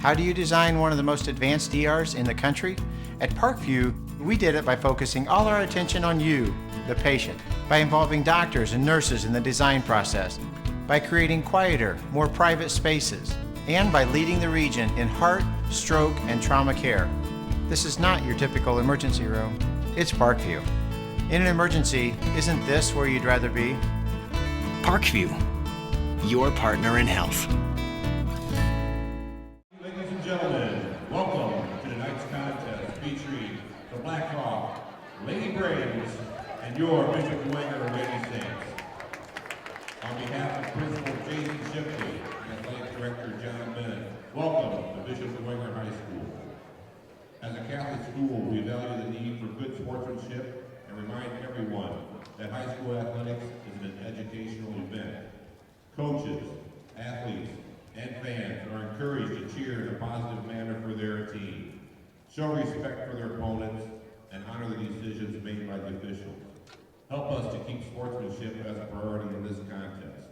How do you design one of the most advanced ERs in the country? At Parkview, we did it by focusing all our attention on you, the patient, by involving doctors and nurses in the design process, by creating quieter, more private spaces, and by leading the region in heart, stroke, and trauma care. This is not your typical emergency room. It's Parkview. In an emergency, isn't this where you'd rather be? Parkview, your partner in health. Ladies and gentlemen, welcome to tonight's contest featuring the Blackhawk, Lady Braves, and your Bishop Dwenger Lady Saints. On behalf of Principal Jason Shifty and Athletic Director John Bennett, welcome to Bishop Dwenger High School. As a Catholic school, we value the need for good sportsmanship and remind everyone that high school athletics is an educational event. Coaches, athletes, and fans are encouraged to cheer in a positive manner for their team, show respect for their opponents, and honor the decisions made by the officials. Help us to keep sportsmanship as a priority in this contest.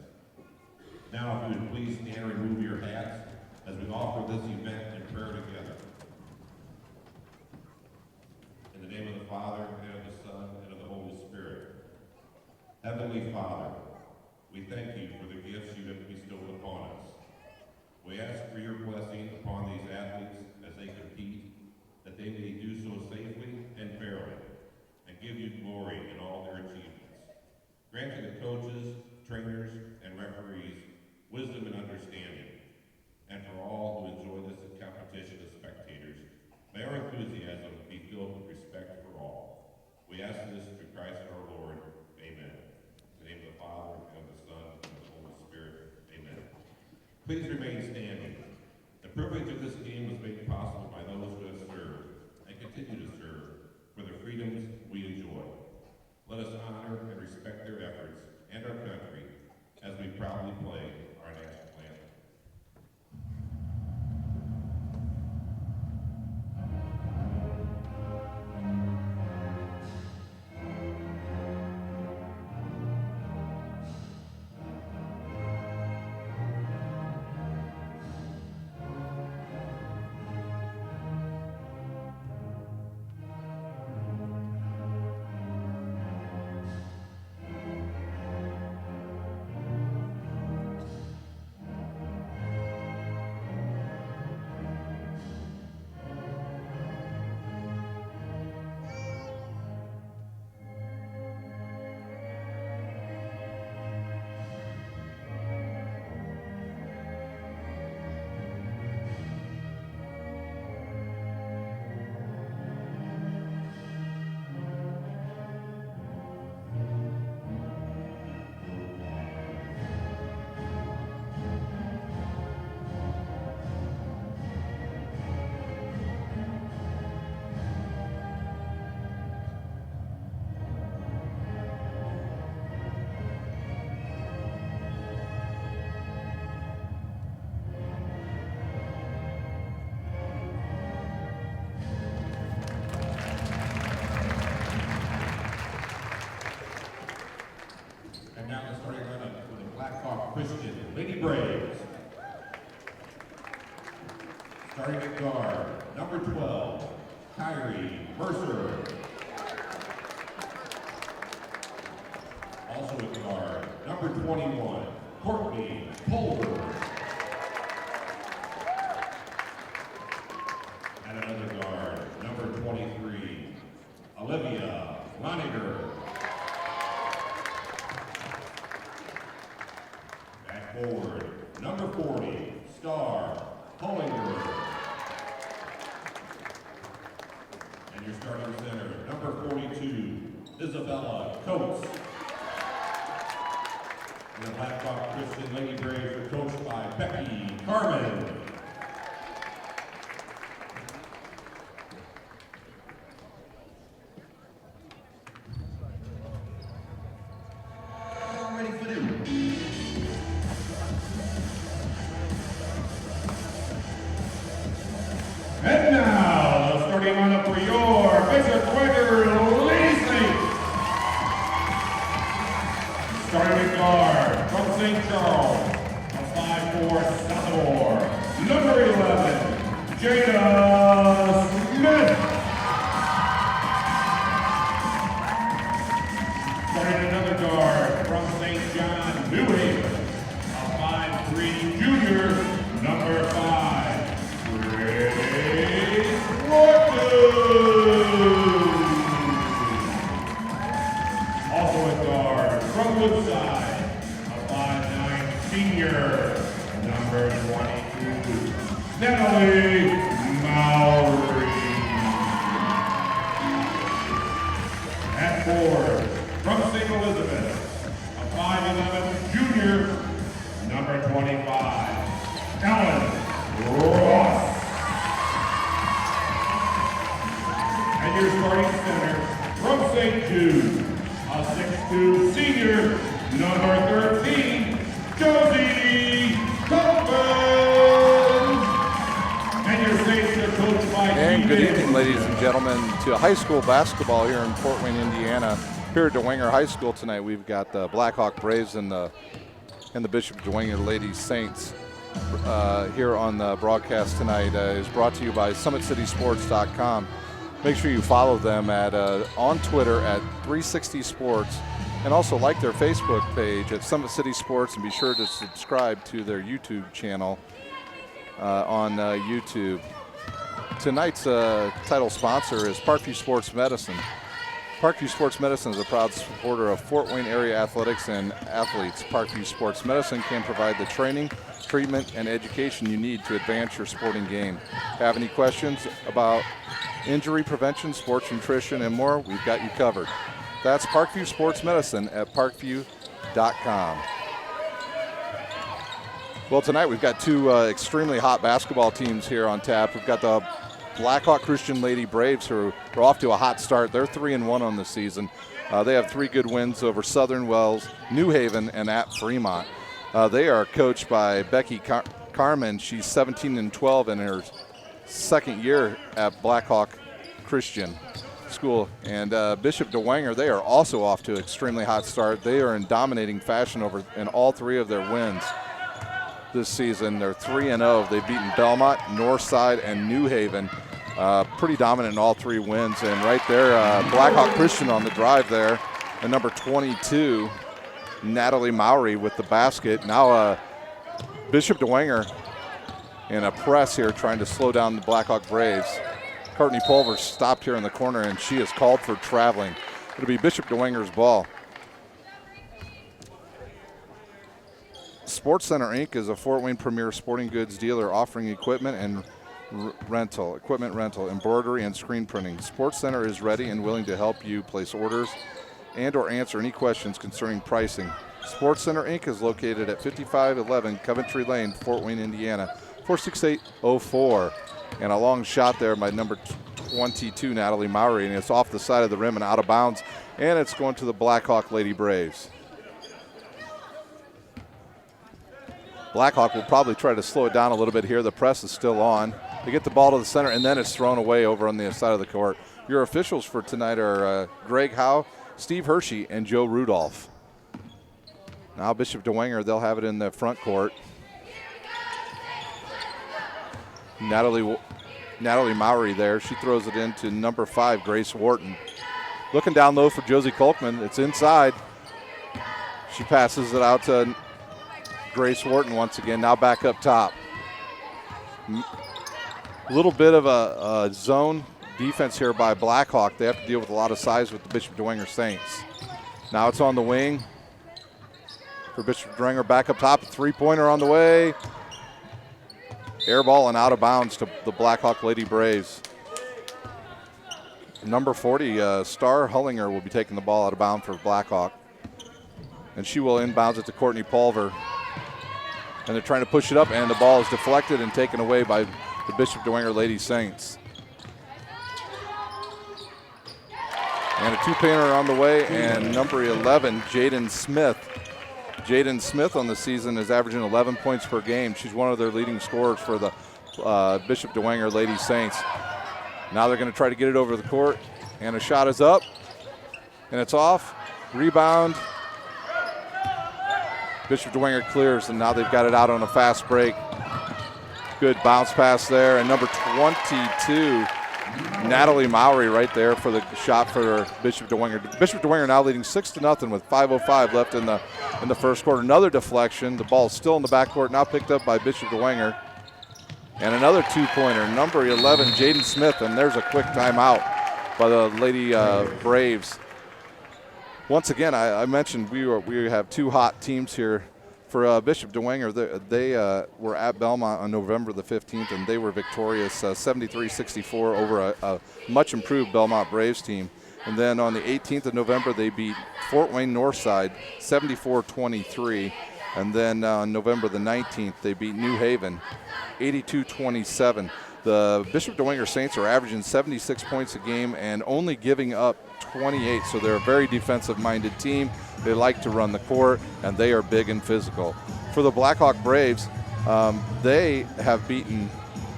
Now, if you would please stand and remove your hats as we offer this event in prayer together. In the name of the Father, and of the Son, and of the Holy Spirit. Heavenly Father, we thank you for the gifts you have bestowed upon us. We ask for your blessing upon these athletes as they compete, that they may do so safely and fairly, and give you glory in all their achievements. Grant to the coaches, trainers, and referees wisdom and understanding, and for all who enjoy this competition as spectators, may our enthusiasm be filled with respect for all. We ask this through Christ our Lord. Amen. In the name of the Father, and of the Son, and of the Holy Spirit. Amen. Please remain standing. The privilege of this game was made possible by those who have served and continue to serve for the freedoms we enjoy. Let us honor and respect their efforts and our country as we proudly play our national anthem. Now the starting lineup for the Blackhawk Christian Lady Braves. Starting at guard, number 12, Kyrie Mercer. Also at guard, number 21, Courtney Pulver. And another guard, number 23, Olivia Loniger. Forward, number 40, Star Hollinger. And your starting center, number 42, Isabella Coates. And the Blackhawk Christian Lady Braves are coached by Becky Carmen. And now, the starting lineup for your Bishop Dwenger Lady Saints. Starting at guard from St. Charles, a 5'4" sophomore, number 11, Jada Smith. Starting another guard from St. John, New Haven, a 5'3" junior, number 5, Grace Wharton. Also a guard from Woodside, a 5'9" senior, number 22, Natalie Mowry. At 4, from St. Elizabeth, a 5'11" junior, number 25, Ellen Ross. And your starting center, from St. Jude, a 6'2" senior, number 13, Josie Copeland. And your Saints are coached by And good evening, ladies and gentlemen, to high school basketball here in Fort Wayne, Indiana. Here at Dwenger High School tonight, we've got the Blackhawk Braves and the Bishop Dwenger Lady Saints. Here on the broadcast tonight is brought to you by SummitCitySports.com. Make sure you follow them on Twitter at 360 Sports, and also like their Facebook page at Summit City Sports, and be sure to subscribe to their YouTube channel on YouTube. Tonight's title sponsor is Parkview Sports Medicine. Parkview Sports Medicine is a proud supporter of Fort Wayne area athletics and athletes. Parkview Sports Medicine can provide the training, treatment, and education you need to advance your sporting game. Have any questions about injury prevention, sports nutrition, and more? We've got you covered. That's Parkview Sports Medicine at parkview.com. Well, tonight we've got two extremely hot basketball teams here on tap. We've got the Blackhawk Christian Lady Braves, who are off to a hot start. They're 3-1 on the season. They have 3 good wins over Southern Wells, New Haven, and at Fremont. They are coached by Becky Carmen. She's 17-12 in her second year at Blackhawk Christian School. And Bishop Dwenger, they are also off to an extremely hot start. They are in dominating fashion in all 3 of their wins this season. They're 3-0. They've beaten Belmont, Northside, and New Haven. Pretty dominant in all 3 wins. And right there, Blackhawk Christian on the drive there. And number 22, Natalie Mowry with the basket. Now Bishop Dwenger in a press here trying to slow down the Blackhawk Braves. Courtney Pulver stopped here in the corner, and she is called for traveling. It'll be Bishop Dwenger's ball. Sports Center Inc. is a Fort Wayne premier sporting goods dealer offering equipment and rental, embroidery, and screen printing. Sports Center is ready and willing to help you place orders and or answer any questions concerning pricing. Sports Center Inc. is located at 5511 Coventry Lane, Fort Wayne, Indiana, 46804. And a long shot there by number 22, Natalie Mowry, and it's off the side of the rim and out of bounds, and it's going to the Blackhawk Lady Braves. Blackhawk will probably try to slow it down a little bit here. The press is still on. They get the ball to the center, and then it's thrown away over on the side of the court. Your officials for tonight are Greg Howe, Steve Hershey, and Joe Rudolph. Now Bishop Dwenger, they'll have it in the front court. Natalie Mowry there. She throws it into number 5, Grace Wharton. Looking down low for Josie Kolkman. It's inside. She passes it out to Grace Wharton once again. Now back up top. A little bit of a zone defense here by Blackhawk. They have to deal with a lot of size with the Bishop Dwenger Saints. Now it's on the wing for Bishop Dwenger. Back up top. 3-pointer on the way. Air ball and out of bounds to the Blackhawk Lady Braves. Number 40, Star Hullinger, will be taking the ball out of bounds for Blackhawk. And she will inbounds it to Courtney Pulver. And they're trying to push it up, and the ball is deflected and taken away by the Bishop Dwenger Lady Saints. And a 2-pointer on the way, and number 11, Jaden Smith. Jaden Smith on the season is averaging 11 points per game. She's one of their leading scorers for the Bishop Dwenger Lady Saints. Now they're going to try to get it over the court, and a shot is up, and it's off. Rebound. Bishop Dwenger clears, and now they've got it out on a fast break. Good bounce pass there. And number 22, Natalie Mowry right there for the shot for Bishop Dwenger. Bishop Dwenger now leading 6-0 with 5:05 left in the first quarter. Another deflection. The ball is still in the backcourt, now picked up by Bishop Dwenger. And another two-pointer, number 11, Jaden Smith, and there's a quick timeout by the Lady Braves. Once again, I mentioned we have two hot teams here. For Bishop Dwenger, they were at Belmont on November the 15th, and they were victorious 73-64 over a much improved Belmont Braves team. And then on the 18th of November, they beat Fort Wayne Northside 74-23. And then on November the 19th, they beat New Haven 82-27. The Bishop Dwenger Saints are averaging 76 points a game and only giving up 28, so they're a very defensive-minded team. They like to run the court, and they are big and physical. For the Blackhawk Braves, they have beaten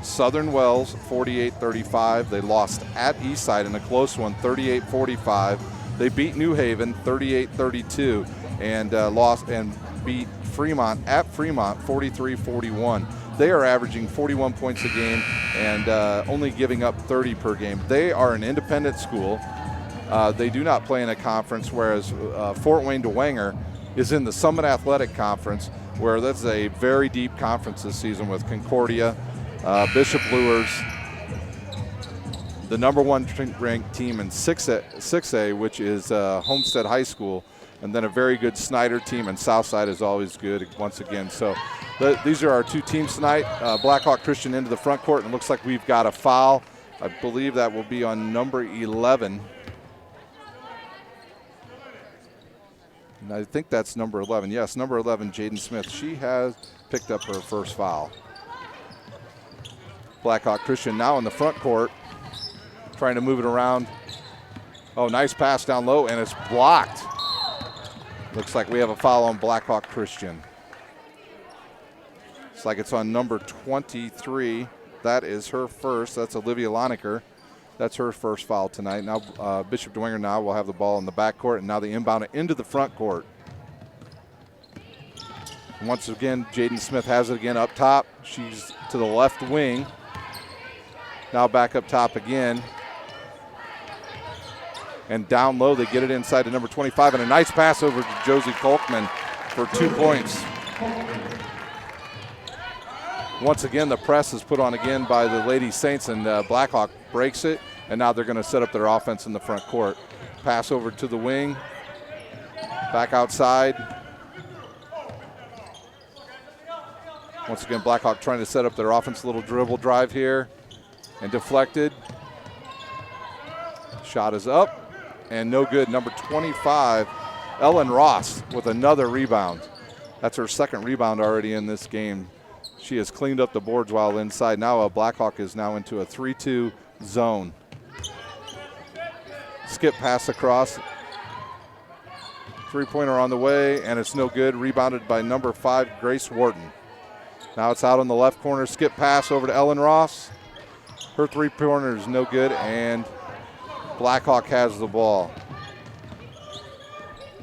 Southern Wells 48-35. They lost at Eastside in a close one, 38-45. They beat New Haven 38-32, and lost and beat Fremont at Fremont 43-41. They are averaging 41 points a game and only giving up 30 per game. They are an independent school. They do not play in a conference, whereas Fort Wayne Dwenger is in the Summit Athletic Conference, where that's a very deep conference this season with Concordia, Bishop Luers, the number one ranked team in 6A, which is Homestead High School, and then a very good Snyder team, and Southside is always good once again. So these are our two teams tonight. Blackhawk Christian into the front court, and it looks like we've got a foul. I believe that will be on number 11. And I think that's number 11. Yes, number 11, Jaden Smith. She has picked up her first foul. Blackhawk Christian now in the front court, trying to move it around. Oh, nice pass down low, and it's blocked. Looks like we have a foul on Blackhawk Christian. It's like it's on number 23. That is her first. That's Olivia Lonecker. That's her first foul tonight. Now Bishop Dwenger now will have the ball in the backcourt, and now they inbound it into the front court. And once again, Jaden Smith has it again up top. She's to the left wing. Now back up top again. And down low, they get it inside to number 25, and a nice pass over to Josie Kolkman for 2 points. Once again, the press is put on again by the Lady Saints, and Blackhawk breaks it, and now they're going to set up their offense in the front court. Pass over to the wing, back outside. Once again, Blackhawk trying to set up their offense, little dribble drive here, and deflected. Shot is up, and no good. Number 25, Ellen Ross with another rebound. That's her second rebound already in this game. She has cleaned up the boards while inside. Now Blackhawk is now into a 3-2 zone. Skip pass across. Three-pointer on the way, and it's no good. Rebounded by number 5, Grace Wharton. Now it's out on the left corner. Skip pass over to Ellen Ross. Her three-pointer is no good, and Blackhawk has the ball.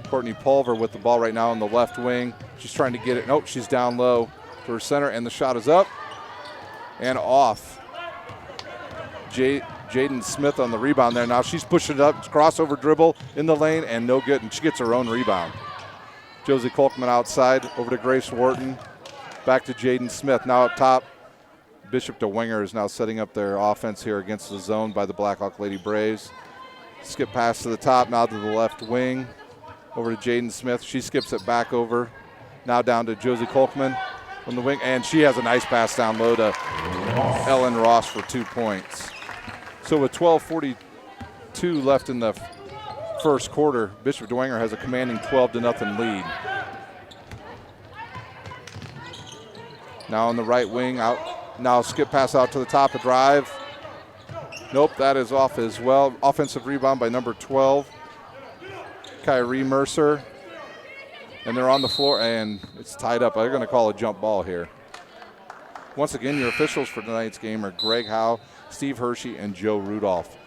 Courtney Pulver with the ball right now on the left wing. She's trying to get it. Nope, she's down low to her center, and the shot is up and off. Jaden Smith on the rebound there. Now she's pushing it up. Crossover dribble in the lane, and no good, and she gets her own rebound. Josie Kolkman outside, over to Grace Wharton. Back to Jaden Smith. Now up top, Bishop Dwenger is now setting up their offense here against the zone by the Blackhawk Lady Braves. Skip pass to the top, now to the left wing. Over to Jaden Smith. She skips it back over. Now down to Josie Kolkman on the wing, and she has a nice pass down low to Ellen Ross for 2 points. So with 12:42 left in the first quarter, Bishop Dwenger has a commanding 12-0 lead. Now on the right wing, out. Now skip pass out to the top, a drive. Nope, that is off as well. Offensive rebound by number 12, Kyrie Mercer. And they're on the floor, and it's tied up. They're going to call a jump ball here. Once again, your officials for tonight's game are Greg Howe, Steve Hershey, and Joe Rudolph.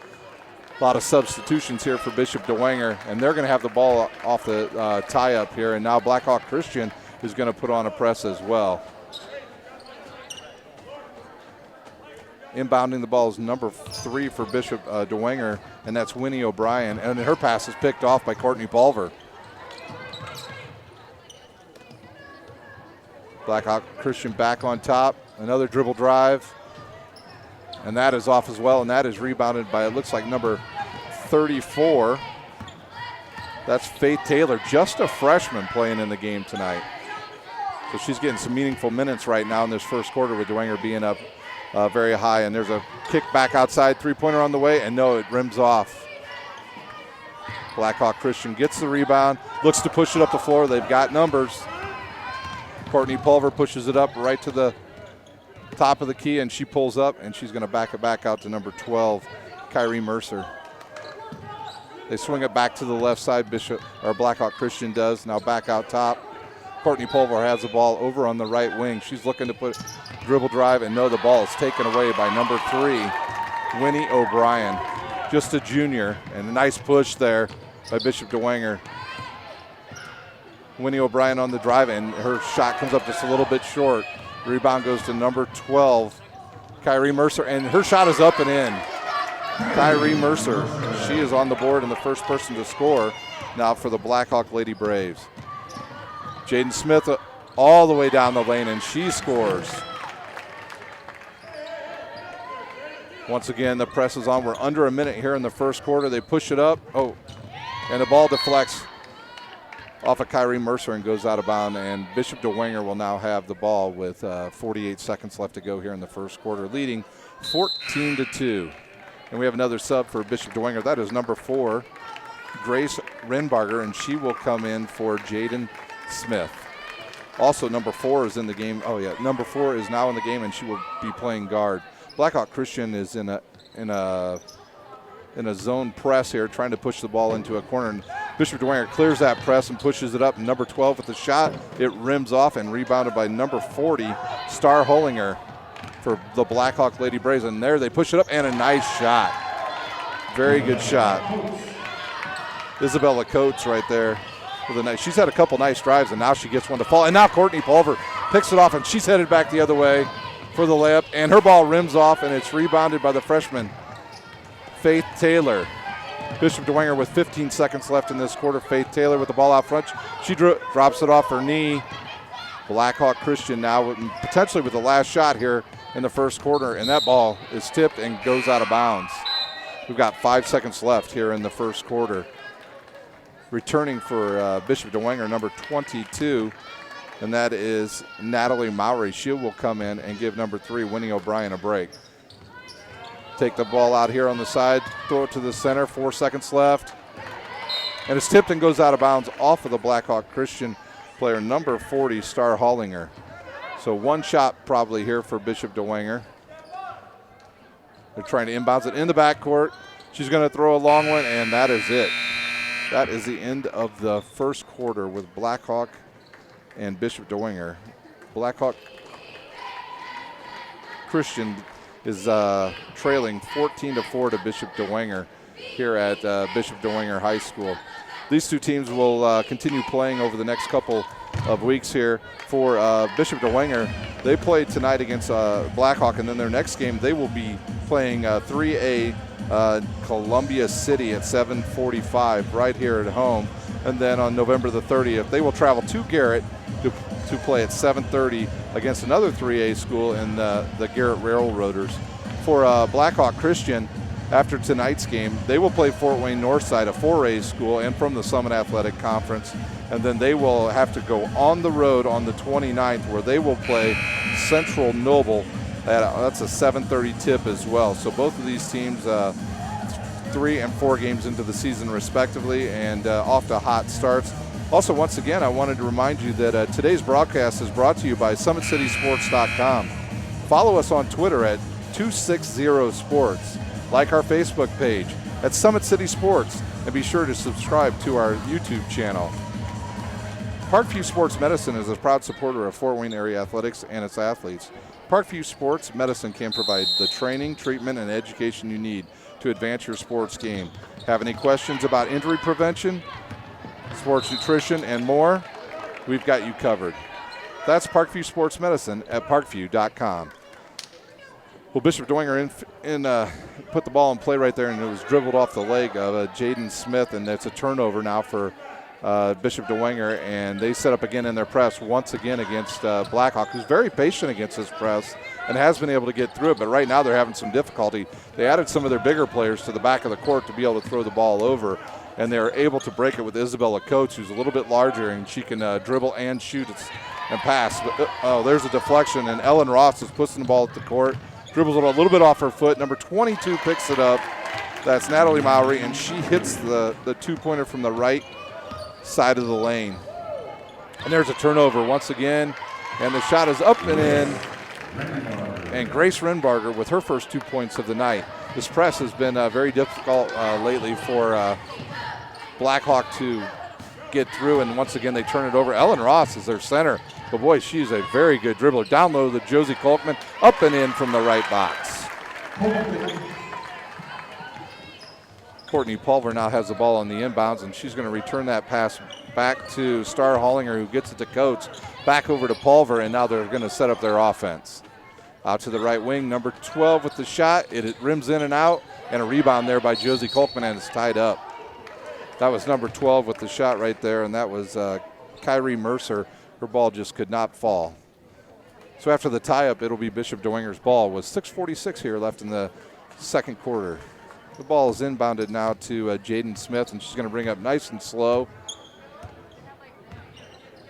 A lot of substitutions here for Bishop Dwenger, and they're going to have the ball off the tie-up here. And now Blackhawk Christian is going to put on a press as well. Inbounding the ball is number 3 for Bishop Dwenger, and that's Winnie O'Brien. And her pass is picked off by Courtney Pulver. Blackhawk Christian back on top. Another dribble drive. And that is off as well, and that is rebounded by, it looks like, number 34. That's Faith Taylor, just a freshman playing in the game tonight. So she's getting some meaningful minutes right now in this first quarter with Dwenger being up very high. And there's a kick back outside, three-pointer on the way, and no, it rims off. Blackhawk Christian gets the rebound, looks to push it up the floor. They've got numbers. Courtney Pulver pushes it up right to the top of the key, and she pulls up, and she's going to back it back out to number 12, Kyrie Mercer. They swing it back to the left side. Blackhawk Christian does. Now back out top. Courtney Pulver has the ball over on the right wing. She's looking to put dribble drive, and no, the ball is taken away by number 3, Winnie O'Brien. Just a junior, and a nice push there by Bishop Dwenger. Winnie O'Brien on the drive, and her shot comes up just a little bit short. Rebound goes to number 12, Kyrie Mercer, and her shot is up and in. Kyrie Mercer, she is on the board and the first person to score now for the Blackhawk Lady Braves. Jaden Smith all the way down the lane, and she scores. Once again, the press is on. We're under a minute here in the first quarter. They push it up. Oh, and the ball deflects off of Kyrie Mercer and goes out of bounds, and Bishop Dwenger will now have the ball with 48 seconds left to go here in the first quarter, leading 14-2. And we have another sub for Bishop Dwenger. That is number 4, Grace Renbarger, and she will come in for Jaden Smith. Also, number 4 is in the game. Oh, yeah, number 4 is now in the game, and she will be playing guard. Blackhawk Christian is in a zone press here, trying to push the ball into a corner. And Bishop Dwenger clears that press and pushes it up. Number 12 with the shot. It rims off and rebounded by number 40, Star Hollinger, for the Blackhawk Lady Braves. And there they push it up, and a nice shot. Very good shot. Isabella Coates right there with a nice. She's had a couple nice drives, and now she gets one to fall. And now Courtney Pulver picks it off, and she's headed back the other way for the layup. And her ball rims off, and it's rebounded by the freshman, Faith Taylor. Bishop Dwenger with 15 seconds left in this quarter. Faith Taylor with the ball out front. She drops it off her knee. Blackhawk Christian now potentially with the last shot here in the first quarter, and that ball is tipped and goes out of bounds. We've got 5 seconds left here in the first quarter. Returning for Bishop Dwenger, number 22, and that is Natalie Mowry. She will come in and give number 3, Winnie O'Brien, a break. Take the ball out here on the side, throw it to the center, 4 seconds left. And it's tipped and goes out of bounds off of the Blackhawk Christian player, number 40, Star Hollinger. So one shot probably here for Bishop Dwenger. They're trying to inbounds it in the backcourt. She's going to throw a long one, and that is it. That is the end of the first quarter with Blackhawk and Bishop Dwenger. Blackhawk Christian is trailing 14-4 to Bishop Dwenger here at Bishop Dwenger High School. These two teams will continue playing over the next couple of weeks here. For Bishop Dwenger, they played tonight against Blackhawk, and then their next game they will be playing 3A Columbia City at 7:45 right here at home. And then on November the 30th, they will travel to Garrett to play at 7:30 against another 3A school in the Garrett Railroaders. For Blackhawk Christian, after tonight's game, they will play Fort Wayne Northside, a 4A school and from the Summit Athletic Conference. And then they will have to go on the road on the 29th, where they will play Central Noble. That's a 7:30 tip as well. So both of these teams 3 and 4 games into the season respectively, and off to hot starts. Also, once again, I wanted to remind you that today's broadcast is brought to you by SummitCitySports.com. Follow us on Twitter at 260sports. Like our Facebook page at Summit City Sports, and be sure to subscribe to our YouTube channel. Parkview Sports Medicine is a proud supporter of Fort Wayne area athletics and its athletes. Parkview Sports Medicine can provide the training, treatment, and education you need to advance your sports game. Have any questions about injury prevention, sports nutrition, and more? We've got you covered. That's Parkview Sports Medicine at parkview.com. Well, Bishop Dwenger put the ball in play right there, and it was dribbled off the leg of Jaden Smith, and it's a turnover now for Bishop Dwenger, and they set up again in their press once again against Blackhawk, who's very patient against this press and has been able to get through it, but right now they're having some difficulty. They added some of their bigger players to the back of the court to be able to throw the ball over, and they're able to break it with Isabella Coates, who's a little bit larger, and she can dribble and shoot and pass. But, there's a deflection, and Ellen Ross is pushing the ball at the court. Dribbles it a little bit off her foot. Number 22 picks it up. That's Natalie Mowry, and she hits the two-pointer from the right side of the lane. And there's a turnover once again, and the shot is up and in. And Grace Renbarger with her first 2 points of the night. This press has been very difficult lately for Blackhawk to get through, and once again they turn it over. Ellen Ross is their center. But boy, she's a very good dribbler. Down low to Josie Kolkman, up and in from the right box. Courtney Pulver now has the ball on the inbounds, and she's going to return that pass back to Star Hollinger, who gets it to Coates, back over to Pulver, and now they're going to set up their offense. Out to the right wing, number 12 with the shot. It rims in and out, and a rebound there by Josie Kolkman, and it's tied up. That was number 12 with the shot right there, and that was Kyrie Mercer. Her ball just could not fall. So after the tie-up, it'll be Bishop Dwenger's ball with 6:46 here left in the second quarter. The ball is inbounded now to Jaden Smith, and she's going to bring up nice and slow.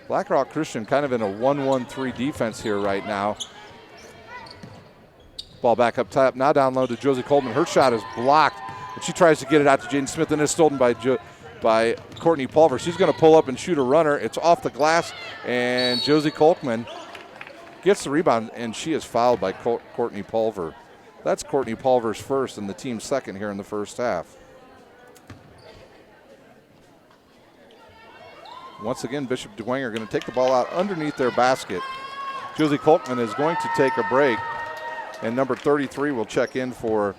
Blackhawk Christian kind of in a 1-1-3 defense here right now. Ball back up top, now down low to Josie Coleman. Her shot is blocked, but she tries to get it out to Jaden Smith, and it's stolen by Courtney Pulver. She's going to pull up and shoot a runner. It's off the glass, and Josie Kolkman gets the rebound, and she is fouled by Courtney Pulver. That's Courtney Pulver's first and the team's second here in the first half. Once again, Bishop Dwenger going to take the ball out underneath their basket. Josie Kolkman is going to take a break, and number 33 will check in for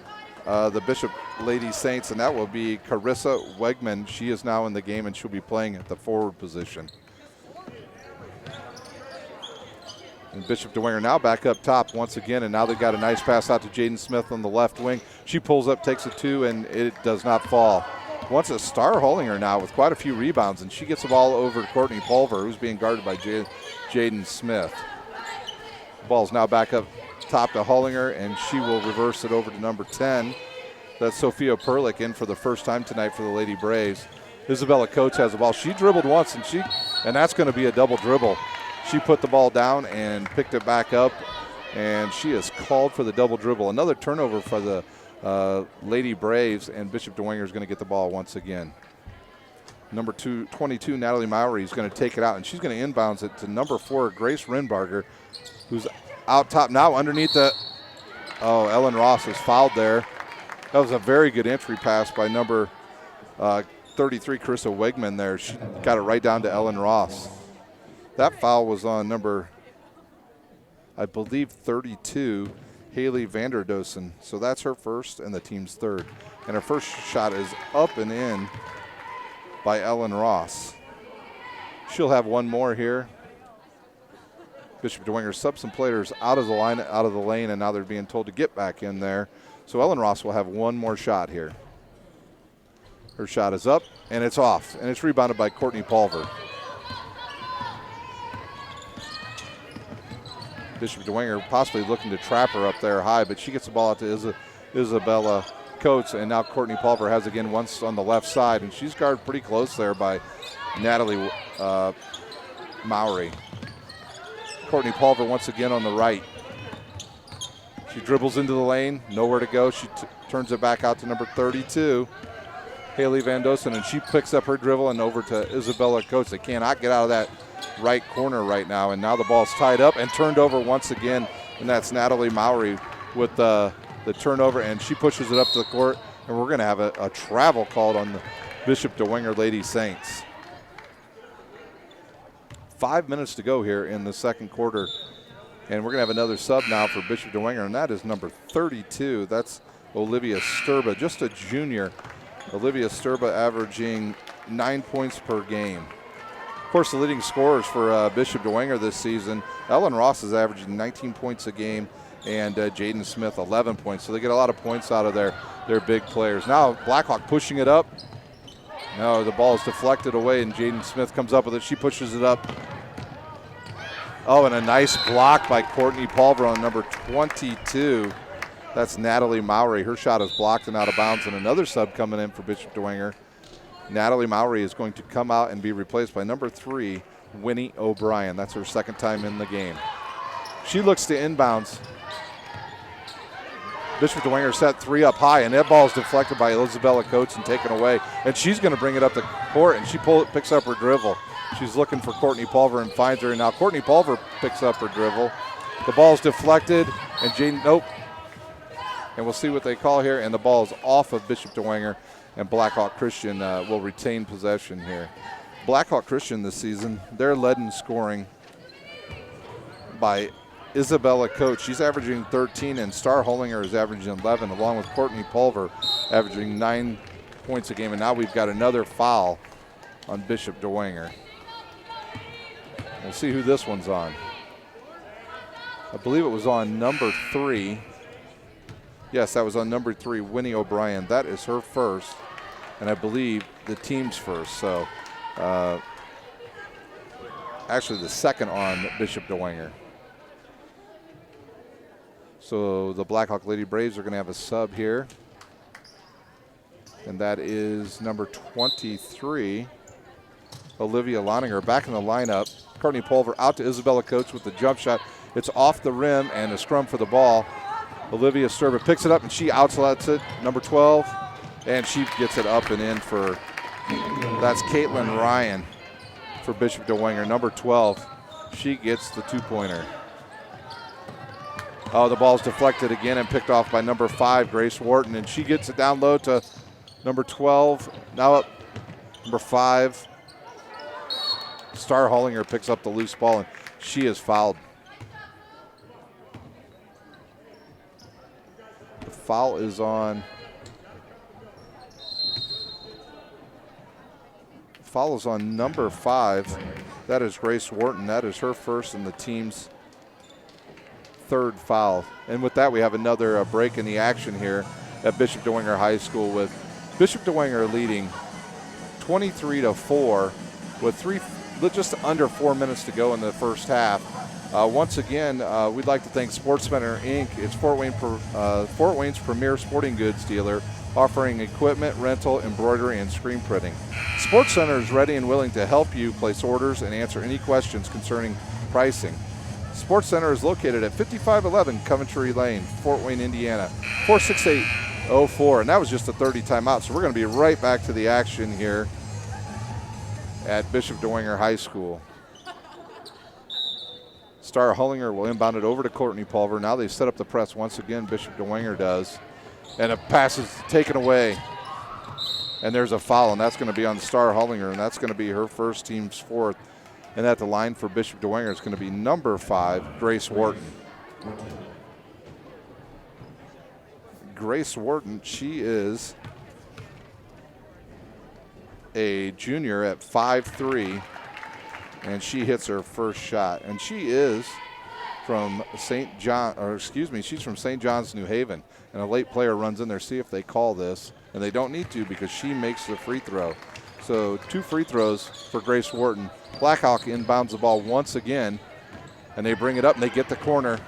the Bishop Lady Saints, and that will be Carissa Wegman. She is now in the game, and she'll be playing at the forward position. And Bishop Dwenger now back up top once again, and now they've got a nice pass out to Jaden Smith on the left wing. She pulls up, takes a two, and it does not fall. Once a Star Hollinger now with quite a few rebounds, and she gets the ball over to Courtney Pulver, who's being guarded by Jaden Smith. Ball's now back up top to Hollinger, and she will reverse it over to number 10. That's Sophia Perlick in for the first time tonight for the Lady Braves. Isabella Coates has the ball. She dribbled once, and that's going to be a double dribble. She put the ball down and picked it back up, and she is called for the double dribble. Another turnover for the Lady Braves, and Bishop Dwenger is going to get the ball once again. Number 22, Natalie Mowry, is going to take it out, and she's going to inbounds it to number 4, Grace Renbarger, who's out top now underneath Ellen Ross is fouled there. That was a very good entry pass by number 33, Carissa Wegman there. She got it right down to Ellen Ross. That foul was on number, I believe, 32, Haley Vanderdosen. So that's her first and the team's third. And her first shot is up and in by Ellen Ross. She'll have one more here. Bishop Dwenger subs some players out of the lane, and now they're being told to get back in there. So Ellen Ross will have one more shot here. Her shot is up, and it's off, and it's rebounded by Courtney Pulver. Bishop Dwenger possibly looking to trap her up there high, but she gets the ball out to Isabella Coates, and now Courtney Pulver has again once on the left side, and she's guarded pretty close there by Natalie Mowry. Courtney Pulver once again on the right. She dribbles into the lane, nowhere to go. She turns it back out to number 32, Haley Van Dosen, and she picks up her dribble and over to Isabella Coates. They cannot get out of that right corner right now, and now the ball's tied up and turned over once again, and that's Natalie Mowry with the turnover, and she pushes it up to the court, and we're going to have a travel called on the Bishop Dwenger Lady Saints. 5 minutes to go here in the second quarter, and we're going to have another sub now for Bishop Dwenger, and that is number 32. That's Olivia Sturba, just a junior. Olivia Sturba averaging 9 points per game. Of course, the leading scorers for Bishop Dwenger this season, Ellen Ross is averaging 19 points a game, and Jaden Smith 11 points. So they get a lot of points out of their big players. Now Blackhawk pushing it up. No, the ball is deflected away, and Jaden Smith comes up with it. She pushes it up. Oh, and a nice block by Courtney Pulver on number 22. That's Natalie Mowry. Her shot is blocked and out of bounds, and another sub coming in for Bishop Dwenger. Natalie Mowry is going to come out and be replaced by number 3, Winnie O'Brien. That's her second time in the game. She looks to inbounds. Bishop Dwenger set 3 up high, and that ball is deflected by Isabella Coates and taken away. And she's going to bring it up the court, and she picks up her dribble. She's looking for Courtney Pulver and finds her. And now Courtney Pulver picks up her dribble. The ball is deflected, and Jaden, nope. And we'll see what they call here. And the ball is off of Bishop Dwenger, and Blackhawk Christian will retain possession here. Blackhawk Christian this season, they're led in scoring by Isabella Coates. She's averaging 13, and Star Hollinger is averaging 11, along with Courtney Pulver averaging 9 points a game. And now we've got another foul on Bishop Dwenger. We'll see who this one's on. I believe it was on number 3. Yes, that was on number 3, Winnie O'Brien. That is her first, and I believe the team's first. So actually the second on Bishop Dwenger. So the Blackhawk Lady Braves are going to have a sub here, and that is number 23, Olivia Loninger, back in the lineup. Courtney Pulver out to Isabella Coates with the jump shot. It's off the rim and a scrum for the ball. Olivia Sturba picks it up and she outlets it, number 12, and she gets it up and in for, that's Caitlin Ryan for Bishop Dwenger, number 12. She gets the 2-pointer. Oh, the ball's deflected again and picked off by number 5, Grace Wharton, and she gets it down low to number 12. Now up number 5. Star Hollinger picks up the loose ball, and she is fouled. The foul is on. Foul is on number 5. That is Grace Wharton. That is her first and the team's 3rd foul. And with that, we have another break in the action here at Bishop Dwenger High School, with Bishop Dwenger leading 23-4 with just under 4 minutes to go in the first half. Once again, we'd like to thank Sports Center Inc. It's Fort Wayne's premier sporting goods dealer, offering equipment, rental, embroidery, and screen printing. Sports Center is ready and willing to help you place orders and answer any questions concerning pricing. Sports Center is located at 5511 Coventry Lane, Fort Wayne, Indiana, 46804. And that was just a 30 timeout, so we're going to be right back to the action here at Bishop Dwenger High School. Star Hollinger will inbound it over to Courtney Pulver. Now they set up the press once again, Bishop Dwenger does. And a pass is taken away. And there's a foul, and that's going to be on Star Hollinger, and that's going to be her first, team's 4th. And at the line for Bishop Dwenger is going to be number 5, Grace Wharton. Grace Wharton, she is a junior at 5'3", and she hits her first shot. And she is from she's from St. John's, New Haven. And a late player runs in there, see if they call this. And they don't need to because she makes the free throw. So 2 free throws for Grace Wharton. Blackhawk inbounds the ball once again, and they bring it up and they get the corner.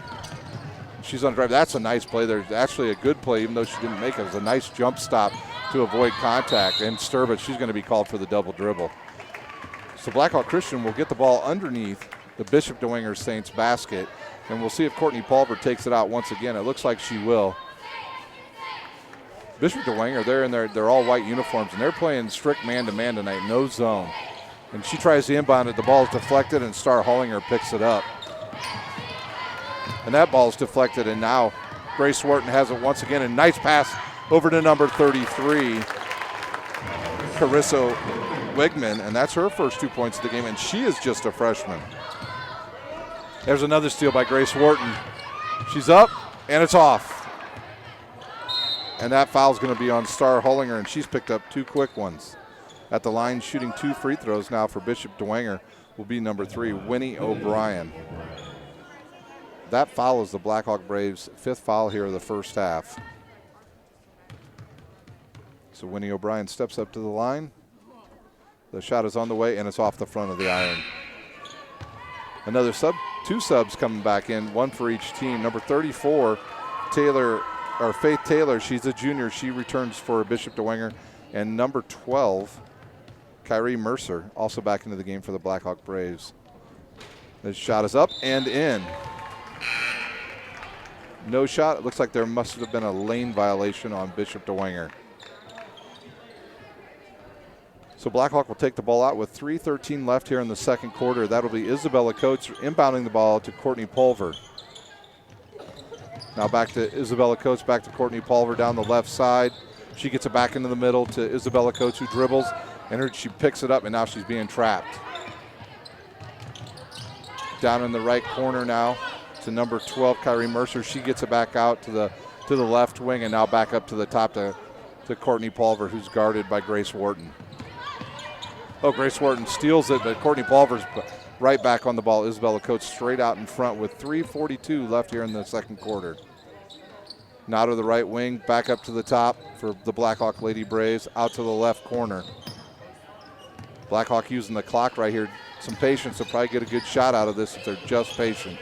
She's on drive. That's a nice play. There's actually a good play, even though she didn't make it. It was a nice jump stop to avoid contact. And Sturba, she's going to be called for the double dribble. So Blackhawk Christian will get the ball underneath the Bishop Dwenger Saints basket, and we'll see if Courtney Pulver takes it out once again. It looks like she will. Bishop Dwenger, they're in their all-white uniforms, and they're playing strict man-to-man tonight, no zone. And she tries to inbound it. The ball is deflected, and Star Hollinger picks it up. And that ball is deflected, and now Grace Wharton has it once again. A nice pass over to number 33, Carissa Wigman, and that's her first 2 points of the game, and she is just a freshman. There's another steal by Grace Wharton. She's up, and it's off. And that foul's going to be on Star Hollinger, and she's picked up 2 quick ones. At the line, shooting 2 free throws now for Bishop Dwenger will be number 3, Winnie O'Brien. that foul is the Blackhawk Braves' 5th foul here of the first half. So Winnie O'Brien steps up to the line. The shot is on the way, and it's off the front of the iron. Another sub, 2 subs coming back in, 1 for each team. Number 34, Faith Taylor, she's a junior. She returns for Bishop Dwenger. And number 12, Kyrie Mercer, also back into the game for the Blackhawk Braves. This shot is up and in. No shot. It looks like there must have been a lane violation on Bishop Dwenger. So Blackhawk will take the ball out with 3:13 left here in the second quarter. That'll be Isabella Coates inbounding the ball to Courtney Pulver. Now back to Isabella Coates, back to Courtney Pulver down the left side. She gets it back into the middle to Isabella Coates, who dribbles, and she picks it up, and now she's being trapped. Down in the right corner now to number 12, Kyrie Mercer. She gets it back out to the left wing, and now back up to the top to Courtney Pulver, who's guarded by Grace Wharton. Oh, Grace Wharton steals it, but Courtney Pulver's right back on the ball. Isabella Coates straight out in front with 3:42 left here in the second quarter. Now to the right wing, back up to the top for the Blackhawk Lady Braves, out to the left corner. Blackhawk using the clock right here. Some patience, they'll probably get a good shot out of this if they're just patient.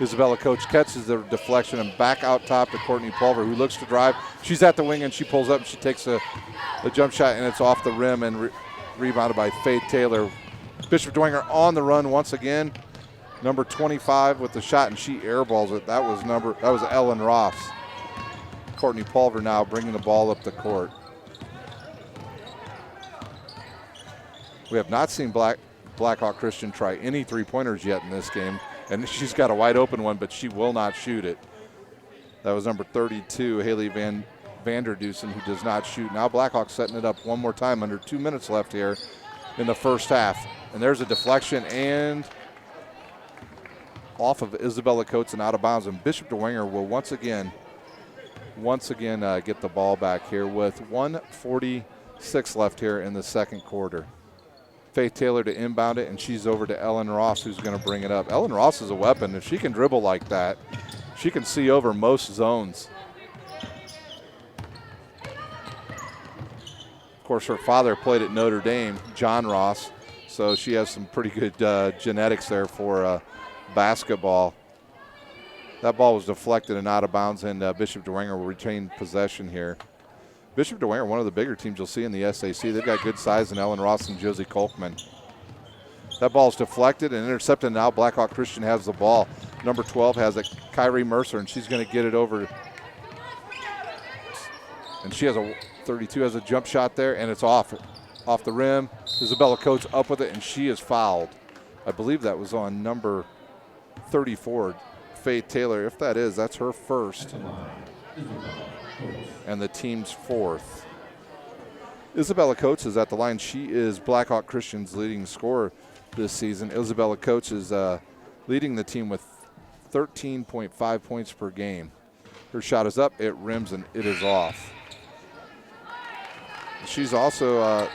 Isabella Coates catches the deflection and back out top to Courtney Pulver, who looks to drive. She's at the wing and she pulls up and she takes a jump shot, and it's off the rim and rebounded by Faith Taylor. Bishop Dwenger on the run once again. Number 25 with the shot, and she airballs it. That was Ellen Ross. Courtney Pulver now bringing the ball up the court. We have not seen Blackhawk Christian try any three-pointers yet in this game, and she's got a wide open one, but she will not shoot it. That was number 32, Haley Vanderdusen, who does not shoot. Now Blackhawk setting it up one more time, under 2 minutes left here in the first half. And there's a deflection and off of Isabella Coates and out of bounds. And Bishop Dwenger will once again get the ball back here with 1:46 left here in the second quarter. Faith Taylor to inbound it, and she's over to Ellen Ross, who's going to bring it up. Ellen Ross is a weapon. If she can dribble like that, she can see over most zones. Of course, her father played at Notre Dame, John Ross, so she has some pretty good genetics there for basketball. That ball was deflected and out of bounds, and Bishop Dwenger will retain possession here. Bishop Dwenger, one of the bigger teams you'll see in the SAC. They've got good size in Ellen Ross and Josie Kolkman. That ball's deflected and intercepted, and now Blackhawk Christian has the ball. Number 12 has it, Kyrie Mercer, and she's going to get it over. And she has 32 has a jump shot there, and it's off the rim. Isabella Coates up with it, and she is fouled. I believe that was on number 34, Faith Taylor. If that is, that's her first and the team's fourth. Isabella Coates is at the line. She is Blackhawk Christian's leading scorer this season. Isabella Coates is leading the team with 13.5 points per game. Her shot is up, it rims, and it is off. She's also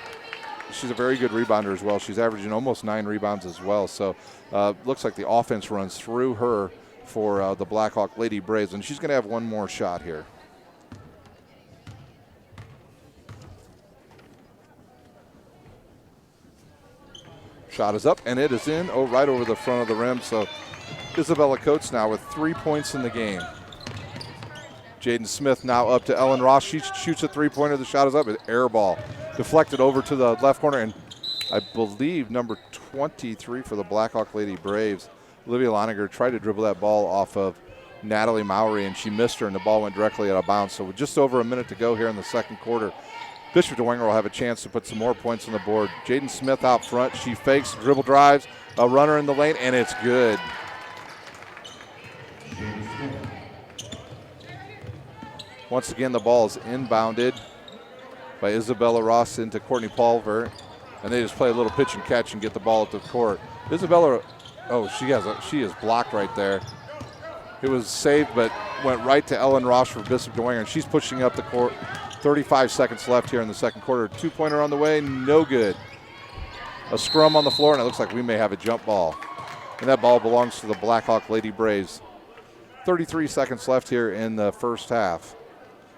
she's a very good rebounder as well. She's averaging almost 9 rebounds as well. So looks like the offense runs through her for the Blackhawk Lady Braves, and she's going to have one more shot here. Shot is up, and it is in, right over the front of the rim. So Isabella Coates now with 3 points in the game. Jaden Smith now up to Ellen Ross. She shoots a three-pointer. The shot is up. An air ball deflected over to the left corner, and I believe number 23 for the Blackhawk Lady Braves, Olivia Loniger, tried to dribble that ball off of Natalie Mowry, and she missed her, and the ball went directly out of bounds. So with just over a minute to go here in the second quarter, Bishop Dwenger will have a chance to put some more points on the board. Jaden Smith out front. She fakes, dribble drives, a runner in the lane, and it's good. Once again, the ball is inbounded by Isabella Ross into Courtney Pulver, and they just play a little pitch and catch and get the ball at the court. Isabella, she is blocked right there. It was saved, but went right to Ellen Ross for Bishop Dwenger, and she's pushing up the court. 35 seconds left here in the second quarter. Two-pointer on the way, no good. A scrum on the floor, and it looks like we may have a jump ball. and that ball belongs to the Blackhawk Lady Braves. 33 seconds left here in the first half.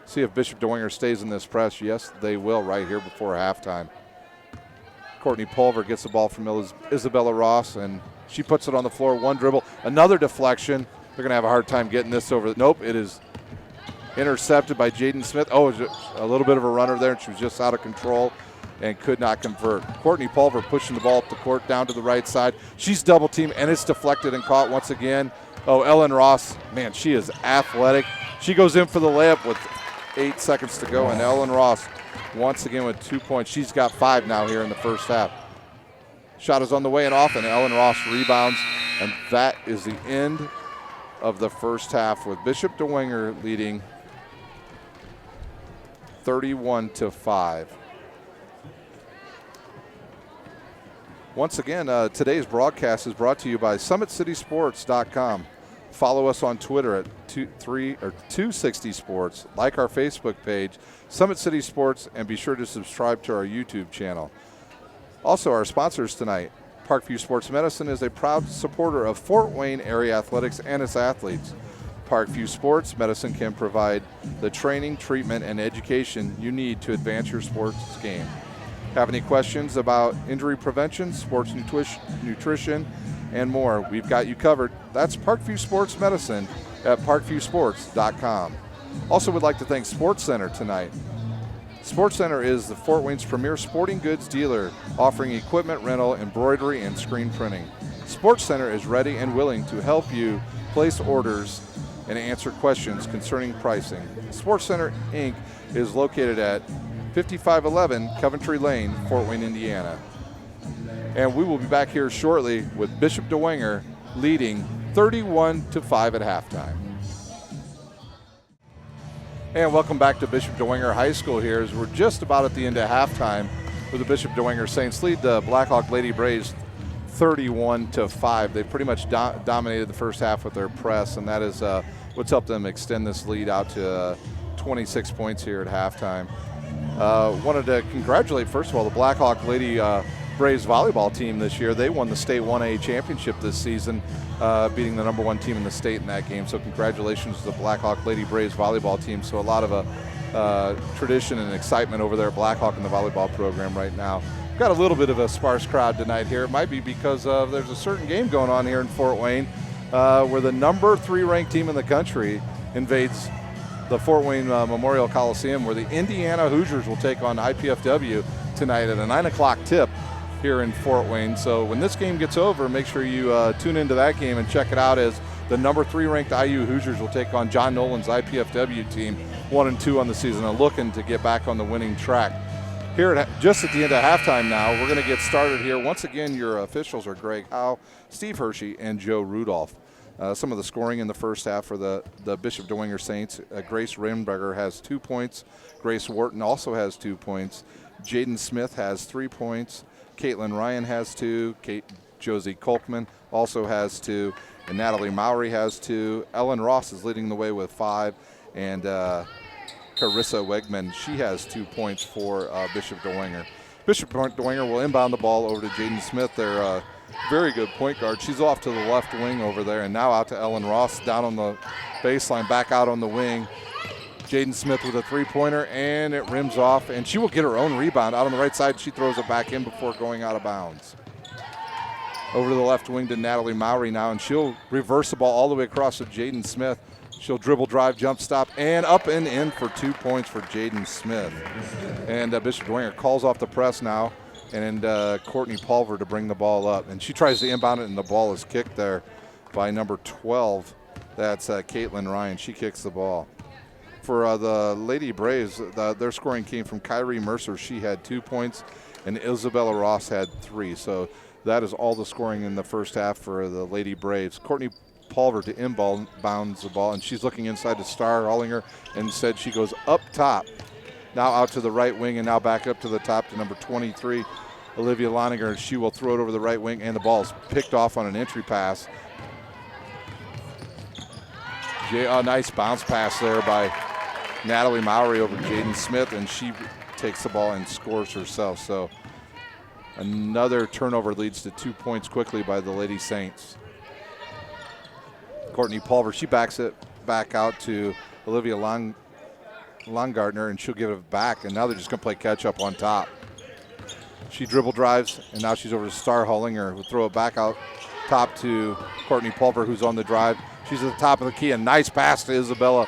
See if Bishop Dwenger stays in this press. Yes, they will right here before halftime. Courtney Pulver gets the ball from Isabella Ross, and she puts it on the floor. One dribble, another deflection. They're going to have a hard time getting this over. Nope, it is intercepted by Jaden Smith. Oh, a little bit of a runner there, and she was just out of control and could not convert. Courtney Pulver pushing the ball up the court down to the right side. She's double teamed, and it's deflected and caught once again. Oh, Ellen Ross, man, she is athletic. She goes in for the layup with 8 seconds to go, and Ellen Ross once again with 2 points. She's got 5 now here in the first half. Shot is on the way and off, and Ellen Ross rebounds, and that is the end of the first half with Bishop Dwenger leading 31-5. Once again, today's broadcast is brought to you by SummitCitySports.com. Follow us on Twitter at 260 Sports. Like our Facebook page, Summit City Sports, and be sure to subscribe to our YouTube channel. Also, our sponsors tonight. Parkview Sports Medicine is a proud supporter of Fort Wayne area athletics and its athletes. Parkview Sports Medicine can provide the training, treatment, and education you need to advance your sports game. Have any questions about injury prevention, sports nutrition, and more? We've got you covered. That's Parkview Sports Medicine at parkviewsports.com. Also would like to thank Sports Center tonight. Sports Center is the Fort Wayne's premier sporting goods dealer, offering equipment rental, embroidery, and screen printing. Sports Center is ready and willing to help you place orders and answer questions concerning pricing. Sports Center, Inc. is located at 5511 Coventry Lane, Fort Wayne, Indiana. And we will be back here shortly with Bishop Dwenger leading 31-5 at halftime. And welcome back to Bishop Dwenger High School here as we're just about at the end of halftime with the Bishop Dwenger Saints lead the Blackhawk Lady Braves 31-5. They pretty much dominated the first half with their press, and that is what's helped them extend this lead out to 26 points here at halftime. Wanted to congratulate, first of all, the Blackhawk Lady Braves volleyball team this year. They won the state 1A championship this season, beating the number 1 team in the state in that game. So congratulations to the Blackhawk Lady Braves volleyball team. So a lot of tradition and excitement over there at Blackhawk in the volleyball program right now. Got a little bit of a sparse crowd tonight here. It might be because there's a certain game going on here in Fort Wayne where the number 3 ranked team in the country invades the Fort Wayne Memorial Coliseum, where the Indiana Hoosiers will take on IPFW tonight at a 9 o'clock tip here in Fort Wayne. So when this game gets over, make sure you tune into that game and check it out, as the number 3 ranked IU Hoosiers will take on John Nolan's IPFW team, 1-2 on the season, and looking to get back on the winning track. Here just at the end of halftime now, we're going to get started here. Once again, your officials are Greg Howe, Steve Hershey, and Joe Rudolph. Some of the scoring in the first half for the Bishop Dwenger Saints. Grace Rimberger has 2 points. Grace Wharton also has 2 points. Jaden Smith has 3 points. Caitlin Ryan has 2. Josie Kolkman also has 2. And Natalie Mowry has 2. Ellen Ross is leading the way with 5. And Carissa Wegman, she has 2 points for Bishop Dwenger. Bishop Dwenger will inbound the ball over to Jaden Smith, their very good point guard. She's off to the left wing over there, and now out to Ellen Ross down on the baseline, back out on the wing. Jaden Smith with a 3-pointer, and it rims off, and she will get her own rebound out on the right side. She throws it back in before going out of bounds. Over to the left wing to Natalie Mowry now, and she'll reverse the ball all the way across to Jaden Smith. She'll dribble, drive, jump, stop, and up and in for 2 points for Jaden Smith. And Bishop Dwenger calls off the press now, and Courtney Pulver to bring the ball up. And she tries to inbound it, and the ball is kicked there by number 12. That's Caitlin Ryan. She kicks the ball. For the Lady Braves, their scoring came from Kyrie Mercer. She had 2 points, and Isabella Ross had 3. So that is all the scoring in the first half for the Lady Braves. Courtney Pulver to inbounds the ball, and she's looking inside to Star Hollinger, and instead she goes up top. Now out to the right wing, and now back up to the top to number 23, Olivia Loninger. She will throw it over the right wing, and the ball is picked off on an entry pass. A nice bounce pass there by Natalie Mowry over Jaden Smith, and she takes the ball and scores herself. So another turnover leads to 2 points quickly by the Lady Saints. Courtney Pulver, she backs it back out to Olivia Longartner, and she'll give it back, and now they're just going to play catch-up on top. She dribble drives, and now she's over to Star Hollinger, who'll throw it back out top to Courtney Pulver, who's on the drive. She's at the top of the key, a nice pass to Isabella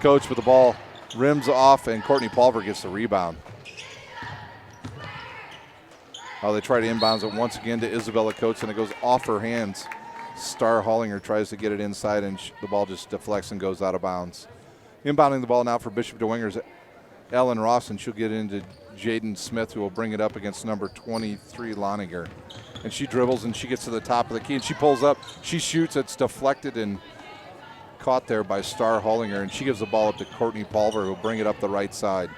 Coates, with the ball rims off, and Courtney Pulver gets the rebound. Oh, they try to inbounds it once again to Isabella Coates, and it goes off her hands. Star Hollinger tries to get it inside, and the ball just deflects and goes out of bounds. Inbounding the ball now for Bishop Dwenger's Ellen Ross, and she'll get into Jaden Smith, who will bring it up against number 23, Loniger. And she dribbles, and she gets to the top of the key, and she pulls up. She shoots. It's deflected and caught there by Star Hollinger, and she gives the ball up to Courtney Pulver, who will bring it up the right side.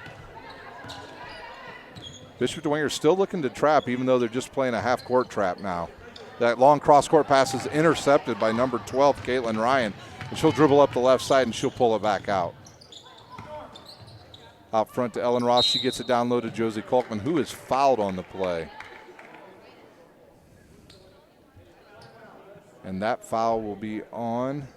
Bishop Dwenger still looking to trap, even though they're just playing a half-court trap now. That long cross-court pass is intercepted by number 12, Caitlin Ryan, and she'll dribble up the left side, and she'll pull it back out. Out front to Ellen Ross. She gets it down low to Josie Kolkman, who is fouled on the play. And that foul will be on,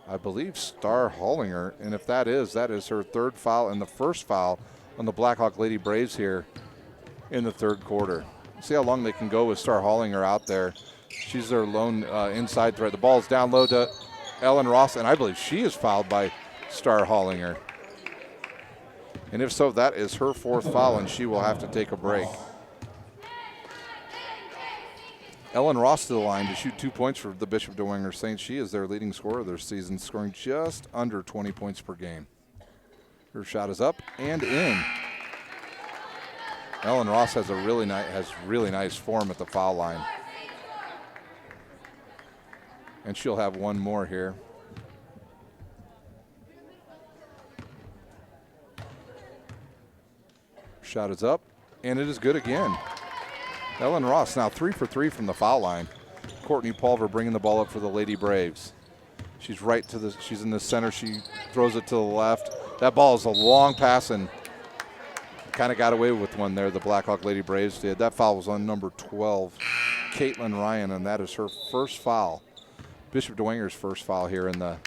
I believe, Star Hollinger. And if that is her third foul and the first foul on the Blackhawk Lady Braves here in the third quarter. See how long they can go with Star Hollinger out there. She's their lone inside threat. The ball is down low to Ellen Ross, and I believe she is fouled by Star Hollinger. And if so, that is her fourth foul, and she will have to take a break. Ellen Ross to the line to shoot 2 points for the Bishop Dwenger Saints. She is their leading scorer this season, scoring just under 20 points per game. Her shot is up and in. Ellen Ross has really nice form at the foul line. And she'll have one more here. Shot is up, and it is good again. Ellen Ross now 3 for 3 from the foul line. Courtney Pulver bringing the ball up for the Lady Braves. She's she's in the center. She throws it to the left. That ball is a long pass, and kind of got away with one there, the Blackhawk Lady Braves did. That foul was on number 12, Caitlin Ryan, and that is her first foul. Bishop Dwenger's first foul here in the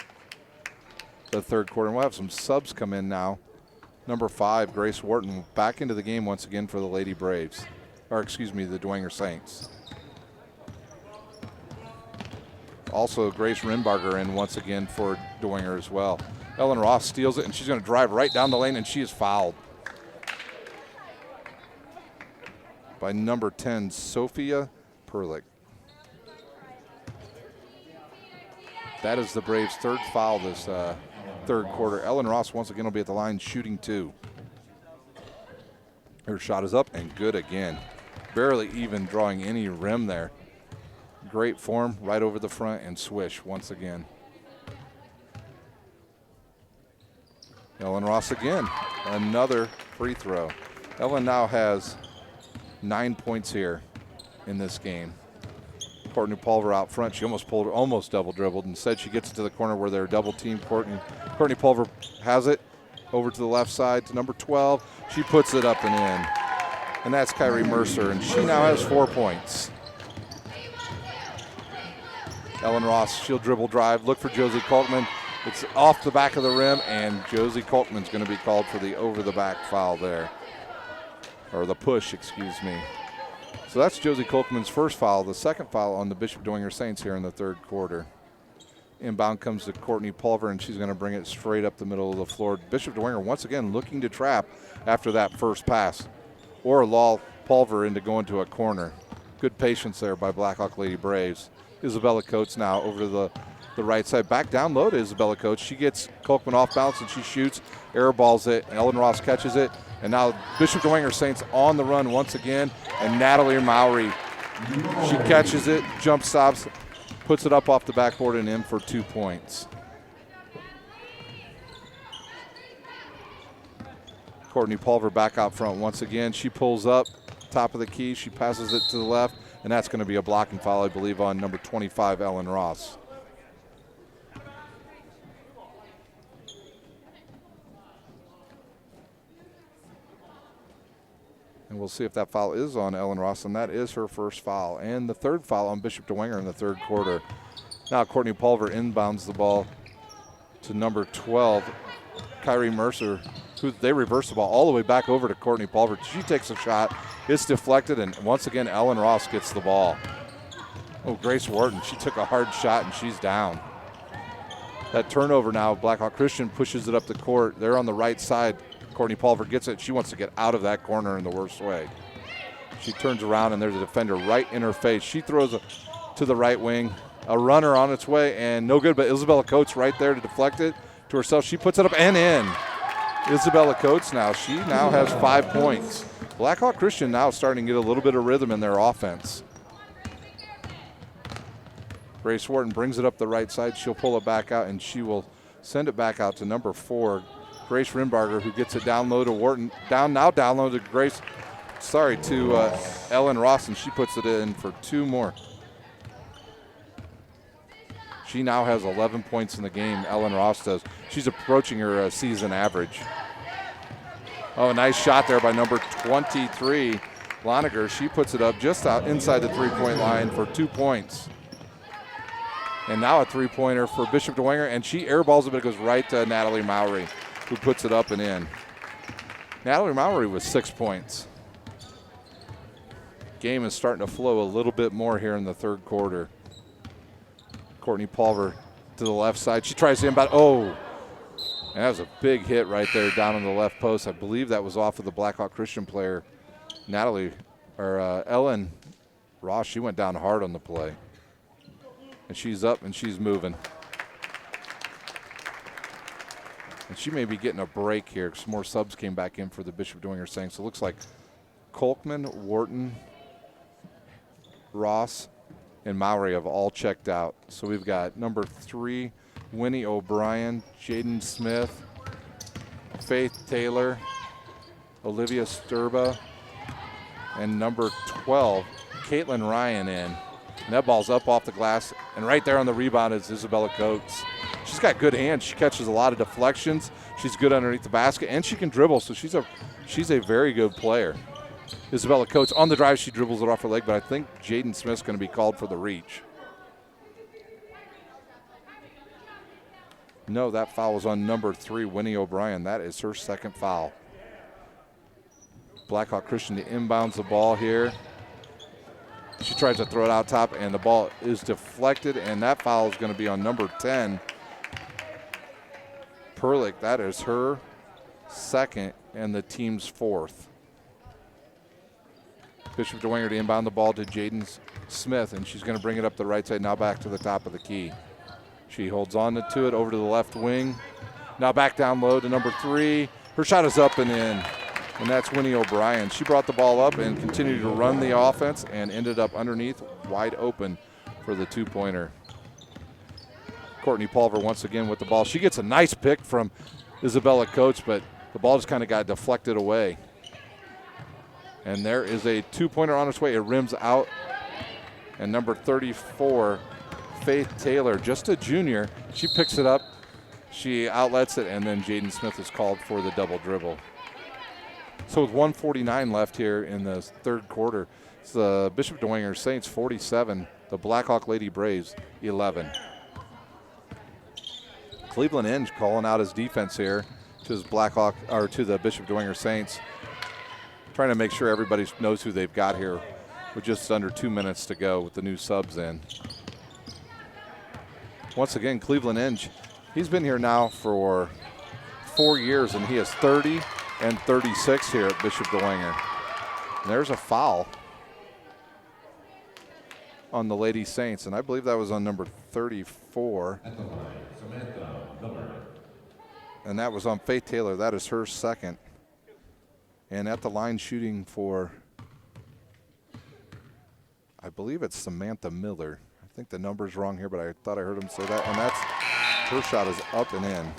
third quarter. And we'll have some subs come in now. Number 5, Grace Wharton, back into the game once again for the Lady Braves. Or excuse me, the Dwenger Saints. Also, Grace Rinbarger in once again for Dwenger as well. Ellen Ross steals it, and she's going to drive right down the lane, and she is fouled by number 10, Sophia Perlich. That is the Braves' third foul this third quarter. Ellen Ross once again will be at the line shooting 2. Her shot is up and good again. Barely even drawing any rim there. Great form right over the front and swish once again. Ellen Ross again, another free throw. Ellen now has 9 points here in this game. Courtney Pulver out front. She almost double dribbled. Instead, she gets it to the corner where they're double teamed. Courtney Pulver has it over to the left side to number 12. She puts it up and in. And that's Kyrie Mercer, and she now has 4 points. Ellen Ross, she'll dribble drive, look for Josie Kolkman. It's off the back of the rim, and Josie Kolkman's going to be called for the over-the-back foul there. Or the push, excuse me. So that's Josie Kolkman's first foul, the second foul on the Bishop Dwenger Saints here in the third quarter. Inbound comes to Courtney Pulver, and she's going to bring it straight up the middle of the floor. Bishop Dwenger once again looking to trap after that first pass or lull Pulver into going to a corner. Good patience there by Blackhawk Lady Braves. Isabella Coates now over to the right side. Back down low to Isabella Coates. She gets Kolkman off balance, and she shoots, airballs it. Ellen Ross catches it. And now Bishop Dwenger Saints on the run once again. And Natalie Mowry, she catches it, jump stops, puts it up off the backboard and in for 2 points. Courtney Pulver back out front once again. She pulls up, top of the key. She passes it to the left, and that's going to be a blocking foul, I believe, on number 25, Ellen Ross. And we'll see if that foul is on Ellen Ross, and that is her first foul. And the third foul on Bishop Dwenger in the third quarter. Now Courtney Pulver inbounds the ball to number 12, Kyrie Mercer, who they reverse the ball all the way back over to Courtney Pulver. She takes a shot. It's deflected, and once again, Ellen Ross gets the ball. Oh, Grace Wharton, she took a hard shot, and she's down. That turnover now, Blackhawk Christian pushes it up the court. They're on the right side. Courtney Pulver gets it. She wants to get out of that corner in the worst way. She turns around, and there's a defender right in her face. She throws it to the right wing. A runner on its way, and no good, but Isabella Coates right there to deflect it to herself. She puts it up and in. Isabella Coates now, she now has 5 points. Blackhawk Christian now starting to get a little bit of rhythm in their offense. Grace Wharton brings it up the right side. She'll pull it back out, and she will send it back out to number 4, Grace Rimbarger, who gets it down low to Wharton. Down low to Grace, to Ellen Ross, and she puts it in for 2 more. She now has 11 points in the game, Ellen Ross does. She's approaching her season average. Oh, a nice shot there by number 23, Loniger. She puts it up just out inside the three-point line for 2 points. And now a three-pointer for Bishop Dwenger, and she airballs it, but it goes right to Natalie Mowry, who puts it up and in. Natalie Mowry with 6 points. Game is starting to flow a little bit more here in the third quarter. Courtney Pulver to the left side. She tries to inbound. Oh, and that was a big hit right there down on the left post. I believe that was off of the Blackhawk Christian player, Ellen Ross. She went down hard on the play. And she's up and she's moving. And she may be getting a break here because more subs came back in for the Bishop Dwenger Saints. So it looks like Kolkman, Wharton, Ross, and Mowry have all checked out. So we've got number 3, Winnie O'Brien, Jaden Smith, Faith Taylor, Olivia Sturba, and number 12, Caitlin Ryan in. And that ball's up off the glass, and right there on the rebound is Isabella Coates. She's got good hands. She catches a lot of deflections. She's good underneath the basket, and she can dribble, so she's a very good player. Isabella Coates on the drive, she dribbles it off her leg, but I think Jaden Smith's going to be called for the reach. No, that foul was on number 3, Winnie O'Brien. That is her second foul. Blackhawk Christian inbounds the ball here. She tries to throw it out top, and the ball is deflected, and that foul is going to be on number 10, Perlick. That is her second and the team's 4th. Bishop Dwenger to inbound the ball to Jaden Smith, and she's going to bring it up the right side, now back to the top of the key. She holds on to it over to the left wing. Now back down low to number 3. Her shot is up and in. And that's Winnie O'Brien. She brought the ball up and continued to run the offense and ended up underneath, wide open for the 2-pointer. Courtney Pulver once again with the ball. She gets a nice pick from Isabella Coates, but the ball just kind of got deflected away. And there is a 2-pointer on its way. It rims out. And number 34, Faith Taylor, just a junior. She picks it up. She outlets it, and then Jaden Smith is called for the double dribble. So with 1:49 left here in the third quarter, it's the Bishop Dwenger Saints 47, the Blackhawk Lady Braves 11. Cleveland Inge calling out his defense here to the Bishop Dwenger Saints, trying to make sure everybody knows who they've got here with just under 2 minutes to go with the new subs in. Once again, Cleveland Inge, he's been here now for 4 years, and he has 30 and 36 here at Bishop Dwenger. And there's a foul on the Lady Saints, and I believe that was on number 34. And that was on Faith Taylor. That is her second. And at the line shooting for, I believe it's Samantha Miller. I think the number's wrong here, but I thought I heard him say that. And that's, her shot is up and in.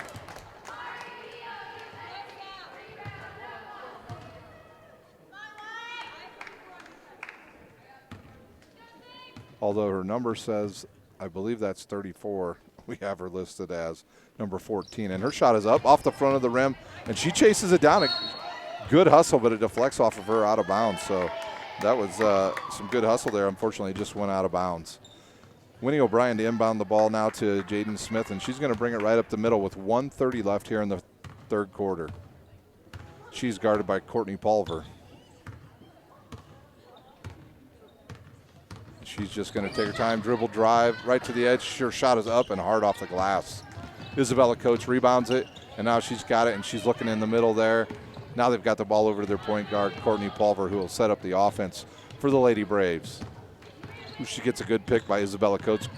Although her number says, I believe that's 34. We have her listed as number 14. And her shot is up off the front of the rim, and she chases it down. Good hustle, but it deflects off of her out of bounds. So that was some good hustle there. Unfortunately, it just went out of bounds. Winnie O'Brien to inbound the ball now to Jaden Smith, and she's going to bring it right up the middle with 1:30 left here in the third quarter. She's guarded by Courtney Pulver. She's just going to take her time, dribble, drive, right to the edge. Her shot is up and hard off the glass. Isabella Coates rebounds it, and now she's got it, and she's looking in the middle there. Now they've got the ball over to their point guard, Courtney Pulver, who will set up the offense for the Lady Braves. She gets a good pick by Isabella Coates.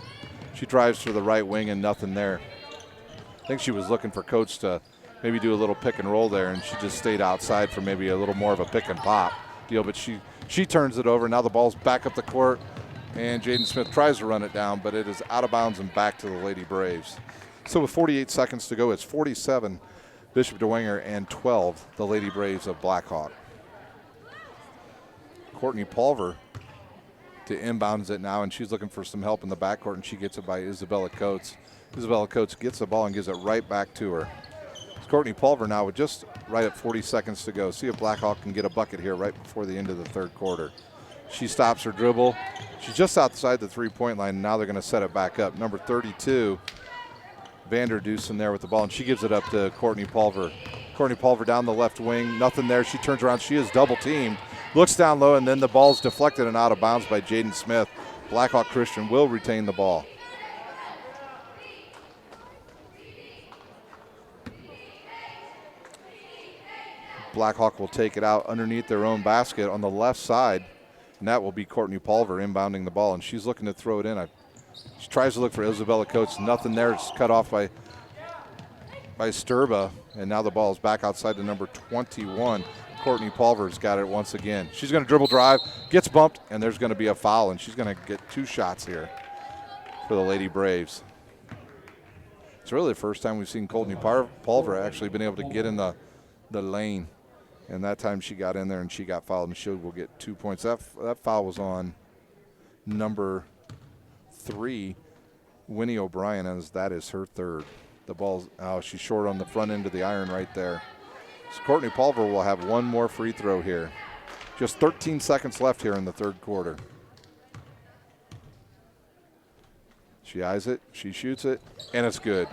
She drives to the right wing and nothing there. I think she was looking for Coates to maybe do a little pick and roll there, and she just stayed outside for maybe a little more of a pick and pop deal, but she turns it over. Now the ball's back up the court, and Jaden Smith tries to run it down, but it is out of bounds and back to the Lady Braves. So with 48 seconds to go, it's 47 Bishop Dwenger and 12 the Lady Braves of Blackhawk. Courtney Pulver to inbounds it now, and she's looking for some help in the backcourt, and she gets it by Isabella Coates. Isabella Coates gets the ball and gives it right back to her. It's Courtney Pulver now with just right at 40 seconds to go. See if Blackhawk can get a bucket here right before the end of the third quarter. She stops her dribble. She's just outside the three-point line, and now they're going to set it back up. Number 32, Vander Dusen there with the ball, and she gives it up to Courtney Pulver. Courtney Pulver down the left wing, nothing there. She turns around, she is double-teamed, looks down low, and then the ball's deflected and out of bounds by Jaden Smith. Blackhawk Christian will retain the ball. Blackhawk will take it out underneath their own basket on the left side, and that will be Courtney Pulver inbounding the ball, and she's looking to throw it in. She tries to look for Isabella Coates. Nothing there. It's cut off by Sturba, and now the ball is back outside to number 21. Courtney Pulver's got it once again. She's going to dribble drive, gets bumped, and there's going to be a foul, and she's going to get 2 shots here for the Lady Braves. It's really the first time we've seen Courtney Pulver actually been able to get in the lane, and that time she got in there and she got fouled, and she will get 2 points. That foul was on number 3, Winnie O'Brien, as that is her third. The ball's she's short on the front end of the iron right there. So Courtney Pulver will have one more free throw here. Just 13 seconds left here in the third quarter. She eyes it, she shoots it, and it's good.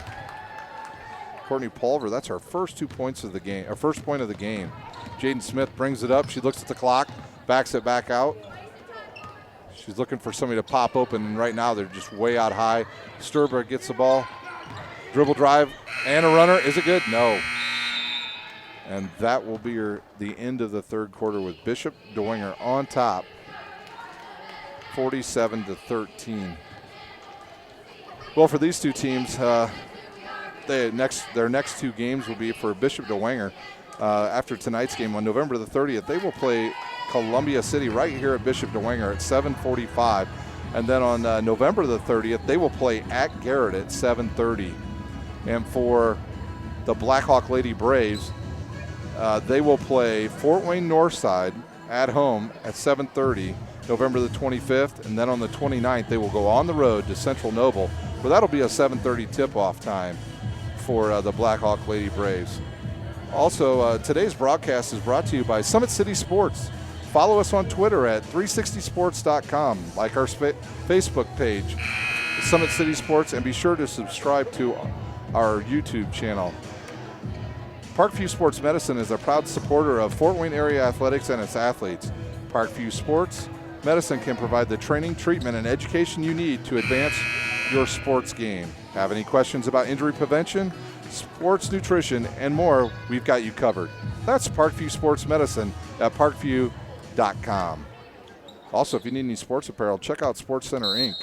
Courtney Pulver, that's her first 2 points of the game, her first point of the game. Jaden Smith brings it up, she looks at the clock, backs it back out. She's looking for somebody to pop open, and right now they're just way out high. Sturber gets the ball. Dribble drive and a runner. Is it good? No. And that will be the end of the third quarter with Bishop Dwenger on top, 47-13. Well, for these two teams, their next 2 games will be for Bishop Dwenger. After tonight's game on November the 30th, they will play Columbia City right here at Bishop Dwenger at 7:45. And then on November the 30th, they will play at Garrett at 7:30. And for the Blackhawk Lady Braves, they will play Fort Wayne Northside at home at 7:30, November the 25th. And then on the 29th, they will go on the road to Central Noble, where that'll be a 7:30 tip-off time for the Blackhawk Lady Braves. Also, today's broadcast is brought to you by SummitCitySports. Follow us on Twitter at 360sports.com. Like our Facebook page, Summit City Sports, and be sure to subscribe to our YouTube channel. Parkview Sports Medicine is a proud supporter of Fort Wayne area athletics and its athletes. Parkview Sports Medicine can provide the training, treatment, and education you need to advance your sports game. Have any questions about injury prevention, sports nutrition, and more? We've got you covered. That's Parkview Sports Medicine at parkview.com. Also, if you need any sports apparel, check out Sports Center Inc.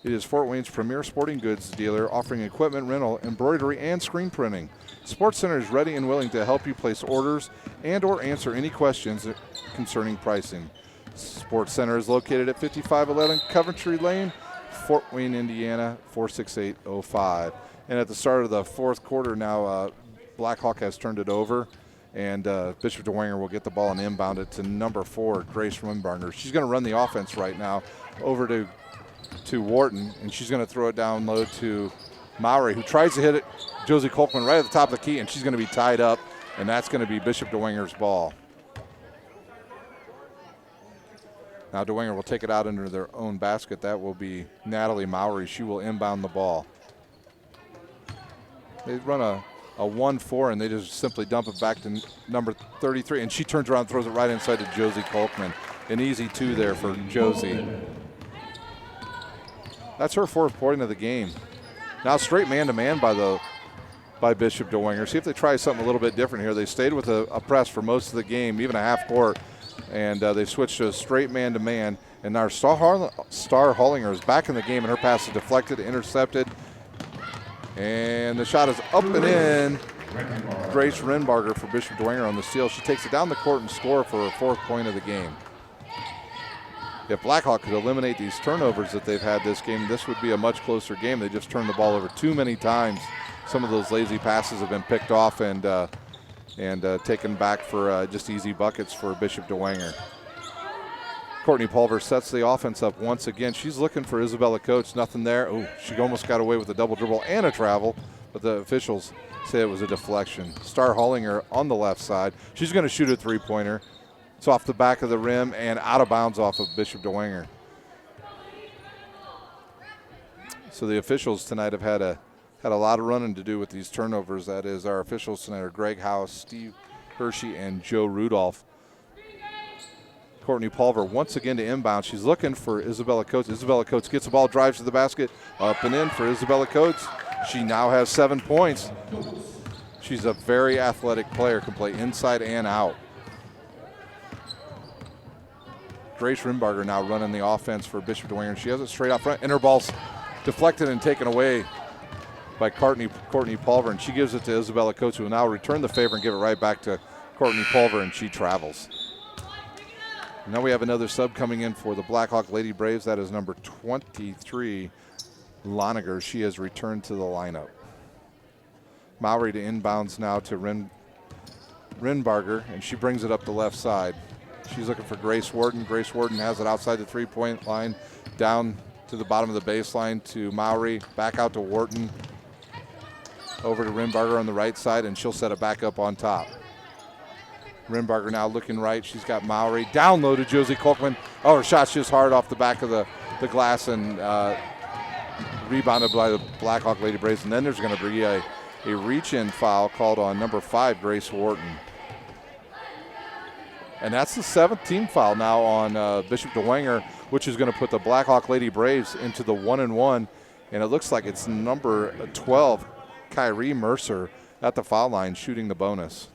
It is Fort Wayne's premier sporting goods dealer, offering equipment rental, embroidery, and screen printing. Sports Center is ready and willing to help you place orders and or answer any questions concerning pricing. Sports Center is located at 5511 Coventry Lane, Fort Wayne, Indiana, 46805. And at the start of the fourth quarter now, Blackhawk has turned it over, and Bishop Dwenger will get the ball and inbound it to number 4, Grace Wimbarner. She's going to run the offense right now over to Wharton, and she's going to throw it down low to Mowry, who tries to hit it. Josie Colkman right at the top of the key, and she's going to be tied up, and that's going to be Bishop Dwenger's ball. Now Dwenger will take it out into their own basket. That will be Natalie Mowry. She will inbound the ball. They run a 1-4, and they just simply dump it back to number 33, and she turns around and throws it right inside to Josie Kolkman. An easy 2 there for Josie. That's her 4th point of the game. Now straight man-to-man by Bishop Dwenger. See if they try something a little bit different here. They stayed with a press for most of the game, even a half court, and they switched to a straight man-to-man. And our Star Hollinger is back in the game, and her pass is deflected, intercepted, and the shot is up and in. Grace Renbarger for Bishop Dwenger on the steal. She takes it down the court and score for her 4th point of the game. If Blackhawk could eliminate these turnovers that they've had this game, this would be a much closer game. They just turned the ball over too many times. Some of those lazy passes have been picked off and taken back for just easy buckets for Bishop Dwenger. Courtney Pulver sets the offense up once again. She's looking for Isabella Coates. Nothing there. Oh, she almost got away with a double dribble and a travel, but the officials say it was a deflection. Star Hollinger on the left side. She's going to shoot a 3-pointer. It's off the back of the rim and out of bounds off of Bishop Dwenger. So the officials tonight have had a lot of running to do with these turnovers. That is, our officials tonight are Greg House, Steve Hershey, and Joe Rudolph. Courtney Pulver once again to inbound. She's looking for Isabella Coates. Isabella Coates gets the ball, drives to the basket, up and in for Isabella Coates. She now has 7 points. She's a very athletic player, can play inside and out. Grace Rimbarger now running the offense for Bishop Dwenger. She has it straight out front, and her ball's deflected and taken away by Courtney Pulver, and she gives it to Isabella Coates, who will now return the favor and give it right back to Courtney Pulver, and she travels. Now we have another sub coming in for the Blackhawk Lady Braves. That is number 23, Loniger. She has returned to the lineup. Mowry to inbounds now to Rinbarger, and she brings it up the left side. She's looking for Grace Warden. Grace Warden has it outside the 3-point line, down to the bottom of the baseline to Mowry, back out to Wharton, over to Rinbarger on the right side, and she'll set it back up on top. Rinbarger now looking right. She's got Mowry. Down low to Josie Kolkman. Oh, her shot's just hard off the back of the glass and rebounded by the Blackhawk Lady Braves. And then there's going to be a reach-in foul called on number 5, Grace Wharton. And that's the 7th team foul now on Bishop Dwenger, which is going to put the Blackhawk Lady Braves into the 1-1. And it looks like it's number 12, Kyrie Mercer, at the foul line shooting the bonus.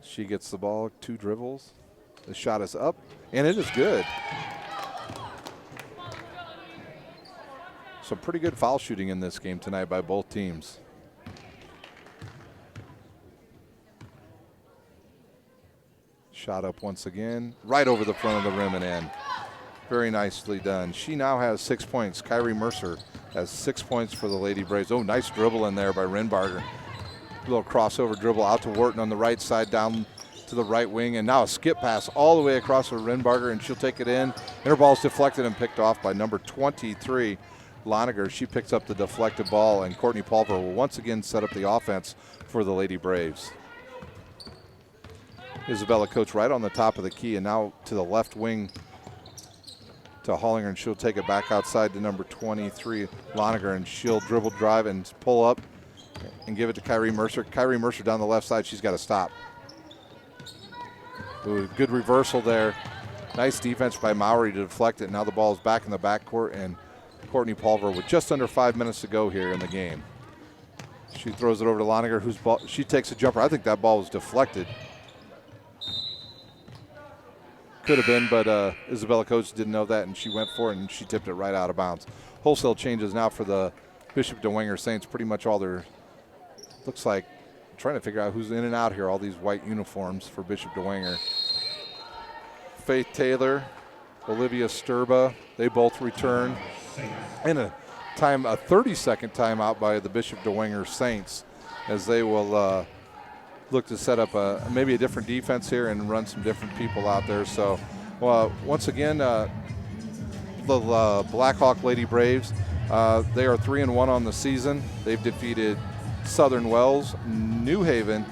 She gets the ball, 2 dribbles. The shot is up, and it is good. Some pretty good foul shooting in this game tonight by both teams. Shot up once again, right over the front of the rim and in. Very nicely done. She now has 6 points. Kyrie Mercer has 6 points for the Lady Braves. Oh, nice dribble in there by Rinbarger. A little crossover dribble out to Wharton on the right side, down to the right wing, and now a skip pass all the way across for Rinbarger, and she'll take it in. And her ball's deflected and picked off by number 23, Loniger. She picks up the deflected ball, and Courtney Pulver will once again set up the offense for the Lady Braves. Isabella Coates right on the top of the key, and now to the left wing to Hollinger, and she'll take it back outside to number 23, Loniger, and she'll dribble, drive, and pull up and give it to Kyrie Mercer. Kyrie Mercer down the left side. She's got to stop. Ooh, good reversal there. Nice defense by Mowry to deflect it. Now the ball is back in the backcourt, and Courtney Pulver with just under 5 minutes to go here in the game. She throws it over to Loniger, whose ball, she takes a jumper. I think that ball was deflected. Could have been, but Isabella Coates didn't know that, and she went for it, and she tipped it right out of bounds. Wholesale changes now for the Bishop Dwenger Saints. Pretty much all their, looks like, I'm trying to figure out who's in and out here, all these white uniforms for Bishop Dwenger. Faith Taylor, Olivia Sturba, they both return. And a 30-second timeout by the Bishop Dwenger Saints, as they will look to set up maybe a different defense here and run some different people out there. So once again, the Blackhawk Lady Braves, they are 3-1 on the season. They've defeated Southern Wells, New Haven,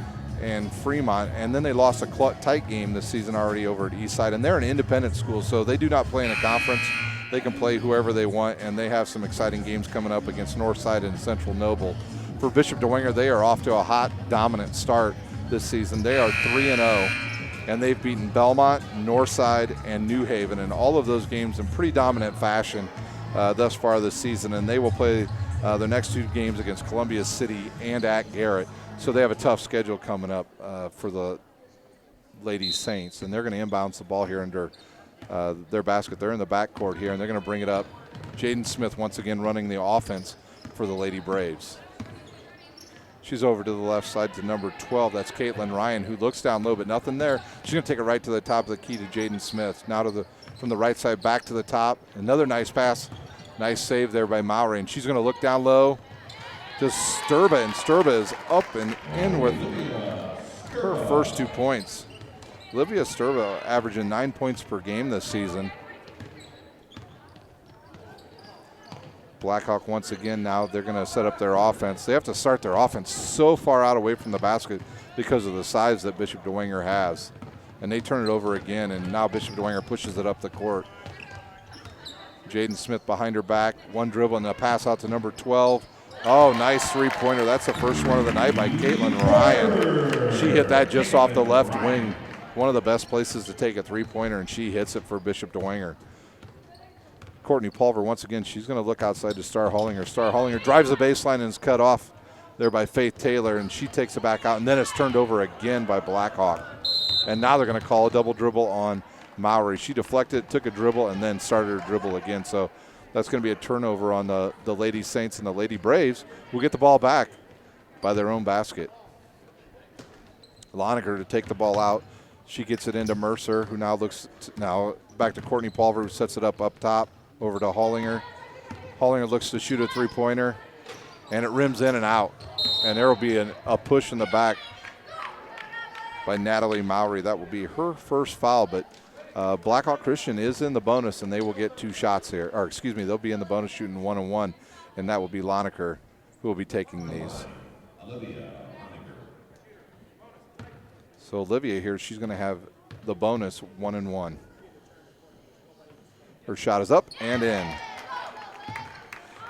and Fremont, and then they lost a tight game this season already over at Eastside, and they're an independent school, so they do not play in a conference. They can play whoever they want, and they have some exciting games coming up against Northside and Central Noble. For Bishop Dwenger, they are off to a hot, dominant start this season. They are 3-0, and they've beaten Belmont, Northside, and New Haven, and all of those games in pretty dominant fashion thus far this season, and they will play their next 2 games against Columbia City and at Garrett. So they have a tough schedule coming up for the Lady Saints, and they're going to inbounce the ball here under their basket. They're in the backcourt here, and they're going to bring it up. Jaden Smith once again running the offense for the Lady Braves. She's over to the left side to number 12. That's Caitlin Ryan, who looks down low, but nothing there. She's going to take it right to the top of the key to Jaden Smith. Now from the right side back to the top. Another nice pass. Nice save there by Mowry, and she's going to look down low. Just Sturba, and Sturba is up and in with her first 2 points. Olivia Sturba averaging 9 points per game this season. Blackhawk once again now, they're going to set up their offense. They have to start their offense so far out away from the basket because of the size that Bishop Dwenger has. And they turn it over again, and now Bishop Dwenger pushes it up the court. Jaden Smith behind her back, one dribble and a pass out to number 12. Oh, nice three-pointer. That's the first one of the night by Caitlin Ryan. She hit that just off the left wing. One of the best places to take a three-pointer, and she hits it for Bishop Dwenger. Courtney Pulver, once again, she's going to look outside to Star Hollinger. Star Hollinger drives the baseline and is cut off there by Faith Taylor, and she takes it back out, and then it's turned over again by Blackhawk. And now they're going to call a double dribble on Mowry. She deflected, took a dribble, and then started her dribble again. So that's going to be a turnover on the Lady Saints, and the Lady Braves will get the ball back by their own basket. Lonergan to take the ball out. She gets it into Mercer, who now looks back to Courtney Pulver, who sets it up top over to Hollinger. Hollinger looks to shoot a three-pointer, and it rims in and out. And there will be a push in the back by Natalie Mowry. That will be her first foul, but Blackhawk Christian is in the bonus, and they will get 2 shots here. Or excuse me, they'll be in the bonus shooting 1-on-1, and that will be Lonergan who will be taking these. So Olivia here, she's going to have the bonus 1-and-1. Her shot is up and in.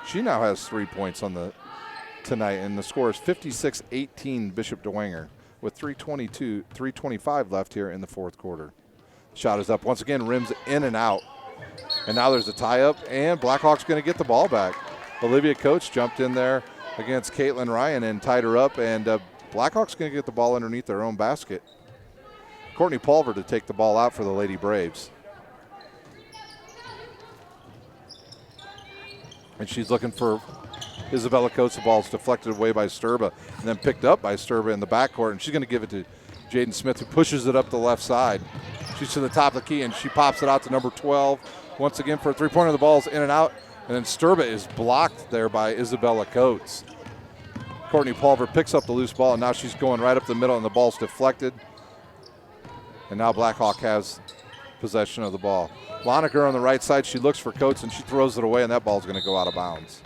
She now has 3 points on tonight, and the score is 56-18 Bishop Dwenger with 3:25 left here in the fourth quarter. Shot is up once again, rims in and out. And now there's a tie-up, and Blackhawk's going to get the ball back. Olivia Coates jumped in there against Caitlin Ryan and tied her up, and Blackhawk's going to get the ball underneath their own basket. Courtney Pulver to take the ball out for the Lady Braves. And she's looking for Isabella Coates. The ball's deflected away by Sturba and then picked up by Sturba in the backcourt, and she's going to give it to Jaden Smith, who pushes it up the left side. She's to the top of the key, and she pops it out to number 12. Once again for a three-pointer, the ball's in and out, and then Sturba is blocked there by Isabella Coates. Courtney Pulver picks up the loose ball, and now she's going right up the middle, and the ball's deflected. And now Blackhawk has possession of the ball. Lonergan on the right side, she looks for Coates, and she throws it away, and that ball's going to go out of bounds.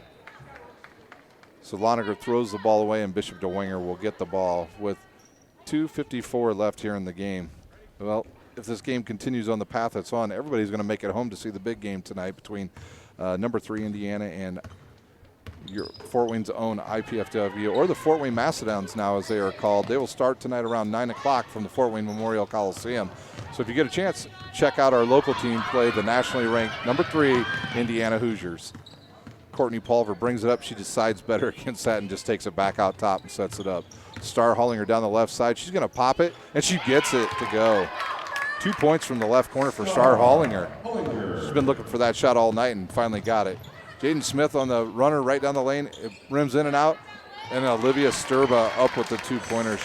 So Lonergan throws the ball away, and Bishop Dwenger will get the ball with 2:54 left here in the game. Well, if this game continues on the path it's on, everybody's going to make it home to see the big game tonight between number 3 Indiana and your Fort Wayne's own IPFW, or the Fort Wayne Macedons now as they are called. They will start tonight around 9 o'clock from the Fort Wayne Memorial Coliseum. So if you get a chance, check out our local team play the nationally ranked number 3 Indiana Hoosiers. Courtney Pulver brings it up. She decides better against that and just takes it back out top and sets it up. Star Hollinger down the left side. She's going to pop it, and she gets it to go. 2 points from the left corner for Star Hollinger. She's been looking for that shot all night and finally got it. Jaden Smith on the runner right down the lane. It rims in and out. And Olivia Sturba up with the 2-pointers.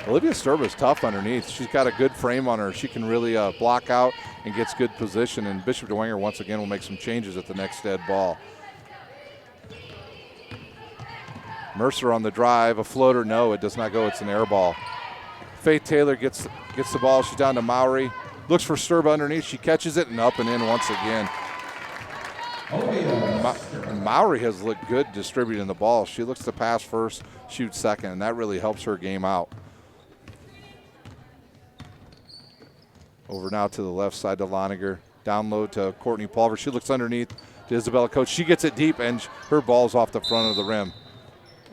Olivia Sturba is tough underneath. She's got a good frame on her. She can really block out and gets good position. And Bishop Dwenger once again will make some changes at the next dead ball. Mercer on the drive. A floater. No, it does not go. It's an air ball. Faith Taylor gets the ball. She's down to Mowry. Looks for Sturba underneath. She catches it and up and in once again. Mowry has looked good distributing the ball. She looks to pass first, shoot second, and that really helps her game out. Over now to the left side to Loniger. Down low to Courtney Pulver. She looks underneath to Isabella Coates. She gets it deep, and her ball's off the front of the rim.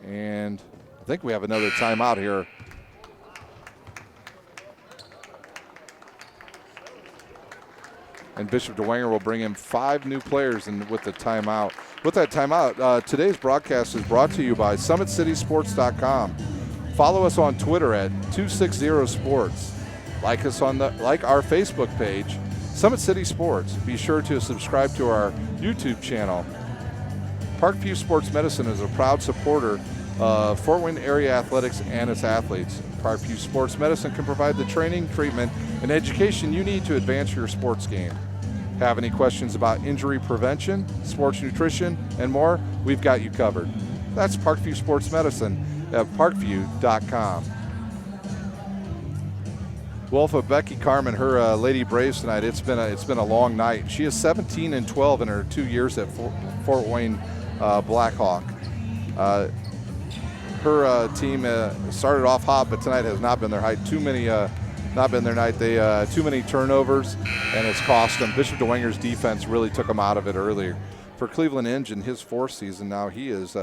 And I think we have another timeout here. And Bishop Dwenger will bring in 5 new players with the timeout. With that timeout, today's broadcast is brought to you by SummitCitySports.com. Follow us on Twitter at 260sports. Like our Facebook page, Summit City Sports. Be sure to subscribe to our YouTube channel. Parkview Sports Medicine is a proud supporter of Fort Wayne area athletics and its athletes. Parkview Sports Medicine can provide the training, treatment, and education you need to advance your sports game. Have any questions about injury prevention, sports nutrition, and more? We've got you covered. That's Parkview Sports Medicine at parkview.com. Well, for Becky Carmen, her Lady Braves tonight, it's been a long night. She is 17-12 in her 2 years at Fort Wayne Blackhawk. Her team started off hot, but tonight has not been their height. Too many turnovers, and it's cost them. Bishop Dwenger's defense really took them out of it earlier. For Cleveland Inge in his 4th season now, he is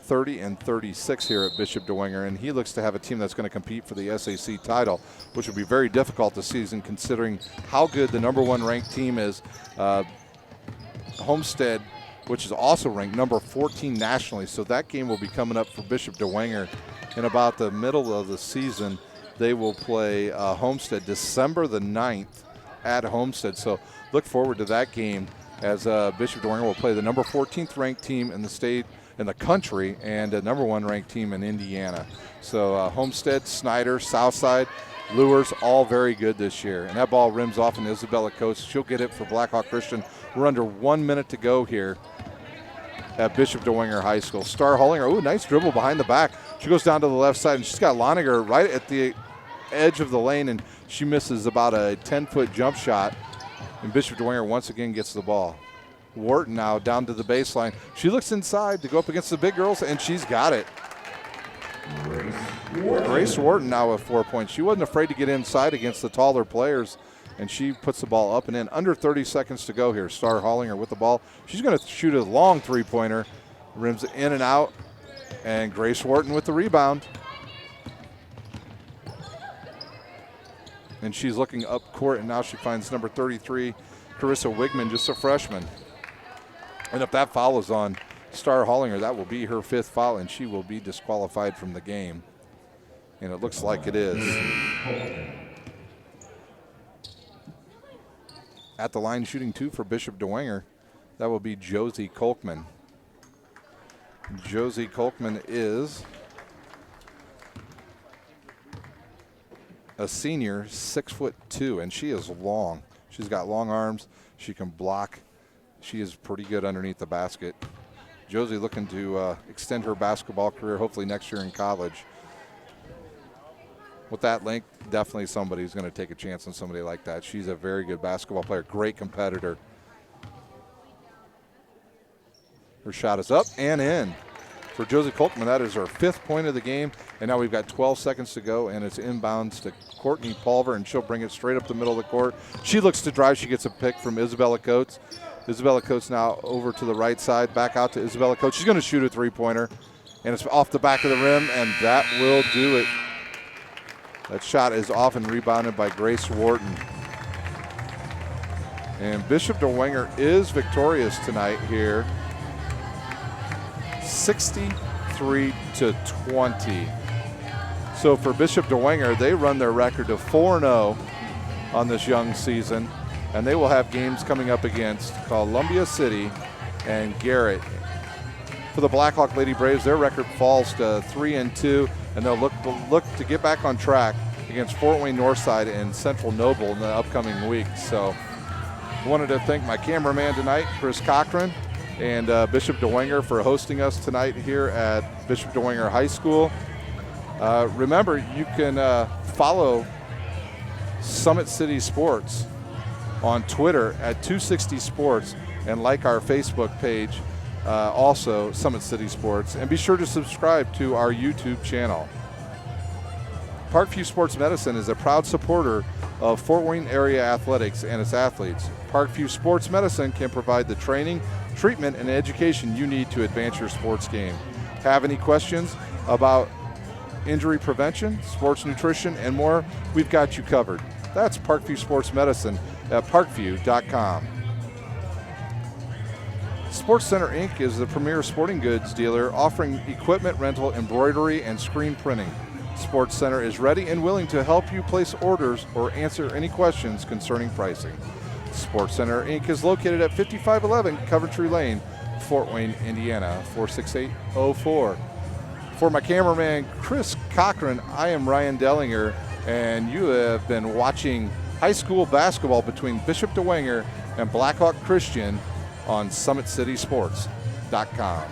30-36 here at Bishop Dwenger, and he looks to have a team that's going to compete for the SAC title, which will be very difficult this season considering how good the number 1 ranked team is. Homestead, which is also ranked number 14 nationally, so that game will be coming up for Bishop Dwenger in about the middle of the season. They will play Homestead December the 9th at Homestead, so look forward to that game as Bishop Dwenger will play the number 14th ranked team in the state, in the country, and a number 1 ranked team in Indiana. So Homestead, Snyder, Southside, Lures, all very good this year. And that ball rims off in Isabella Coates. She'll get it for Blackhawk Christian. We're under 1 minute to go here at Bishop Dwenger High School. Star Hollinger, ooh, nice dribble behind the back. She goes down to the left side, and she's got Loniger right at the edge of the lane, and she misses about a 10-foot jump shot. And Bishop Dwenger once again gets the ball. Wharton now down to the baseline. She looks inside to go up against the big girls, and she's got it. Grace Wharton now with 4 points. She wasn't afraid to get inside against the taller players, and she puts the ball up and in. Under 30 seconds to go here. Star Hollinger with the ball. She's going to shoot a long three-pointer. Rims in and out, and Grace Wharton with the rebound. And she's looking up court, and now she finds number 33, Carissa Wigman, just a freshman. And if that foul is on Star Hollinger, that will be her 5th foul, and she will be disqualified from the game. And it looks like it is. At the line shooting 2 for Bishop Dwenger, that will be Josie Kolkman. Josie Kolkman is a senior, 6'2", and she is long. She's got long arms. She can block. She is pretty good underneath the basket. Josie looking to extend her basketball career, hopefully next year in college. With that length, definitely somebody's going to take a chance on somebody like that. She's a very good basketball player, great competitor. Her shot is up and in. For Josie Kolkman, that is her 5th point of the game. And now we've got 12 seconds to go, and it's inbounds to Courtney Pulver, and she'll bring it straight up the middle of the court. She looks to drive. She gets a pick from Isabella Coates. Isabella Coates now over to the right side, back out to Isabella Coates. She's going to shoot a three-pointer, and it's off the back of the rim, and that will do it. That shot is off and rebounded by Grace Wharton. And Bishop Dwenger is victorious tonight here, 63-20. So for Bishop Dwenger, they run their record to 4-0 on this young season, and they will have games coming up against Columbia City and Garrett. For the Blackhawk Lady Braves, their record falls to 3-2, and they'll look to get back on track against Fort Wayne Northside and Central Noble in the upcoming weeks. So I wanted to thank my cameraman tonight, Chris Cochran, and Bishop Dwenger for hosting us tonight here at Bishop Dwenger High School. Remember, you can follow Summit City Sports on Twitter at 260 Sports and like our Facebook page, also Summit City Sports, and be sure to subscribe to our YouTube channel. Parkview Sports Medicine is a proud supporter of Fort Wayne area athletics and its athletes. Parkview Sports Medicine can provide the training, treatment, and education you need to advance your sports game. Have any questions about injury prevention, sports nutrition, and more? We've got you covered. That's Parkview Sports Medicine at parkview.com. Sports Center Inc. is the premier sporting goods dealer offering equipment rental, embroidery, and screen printing. Sports Center is ready and willing to help you place orders or answer any questions concerning pricing. Sports Center Inc. is located at 5511 Coventry Lane, Fort Wayne, Indiana, 46804. For my cameraman, Chris Cochran, I am Ryan Dellinger, and you have been watching high school basketball between Bishop Dwenger and Blackhawk Christian on SummitCitySports.com.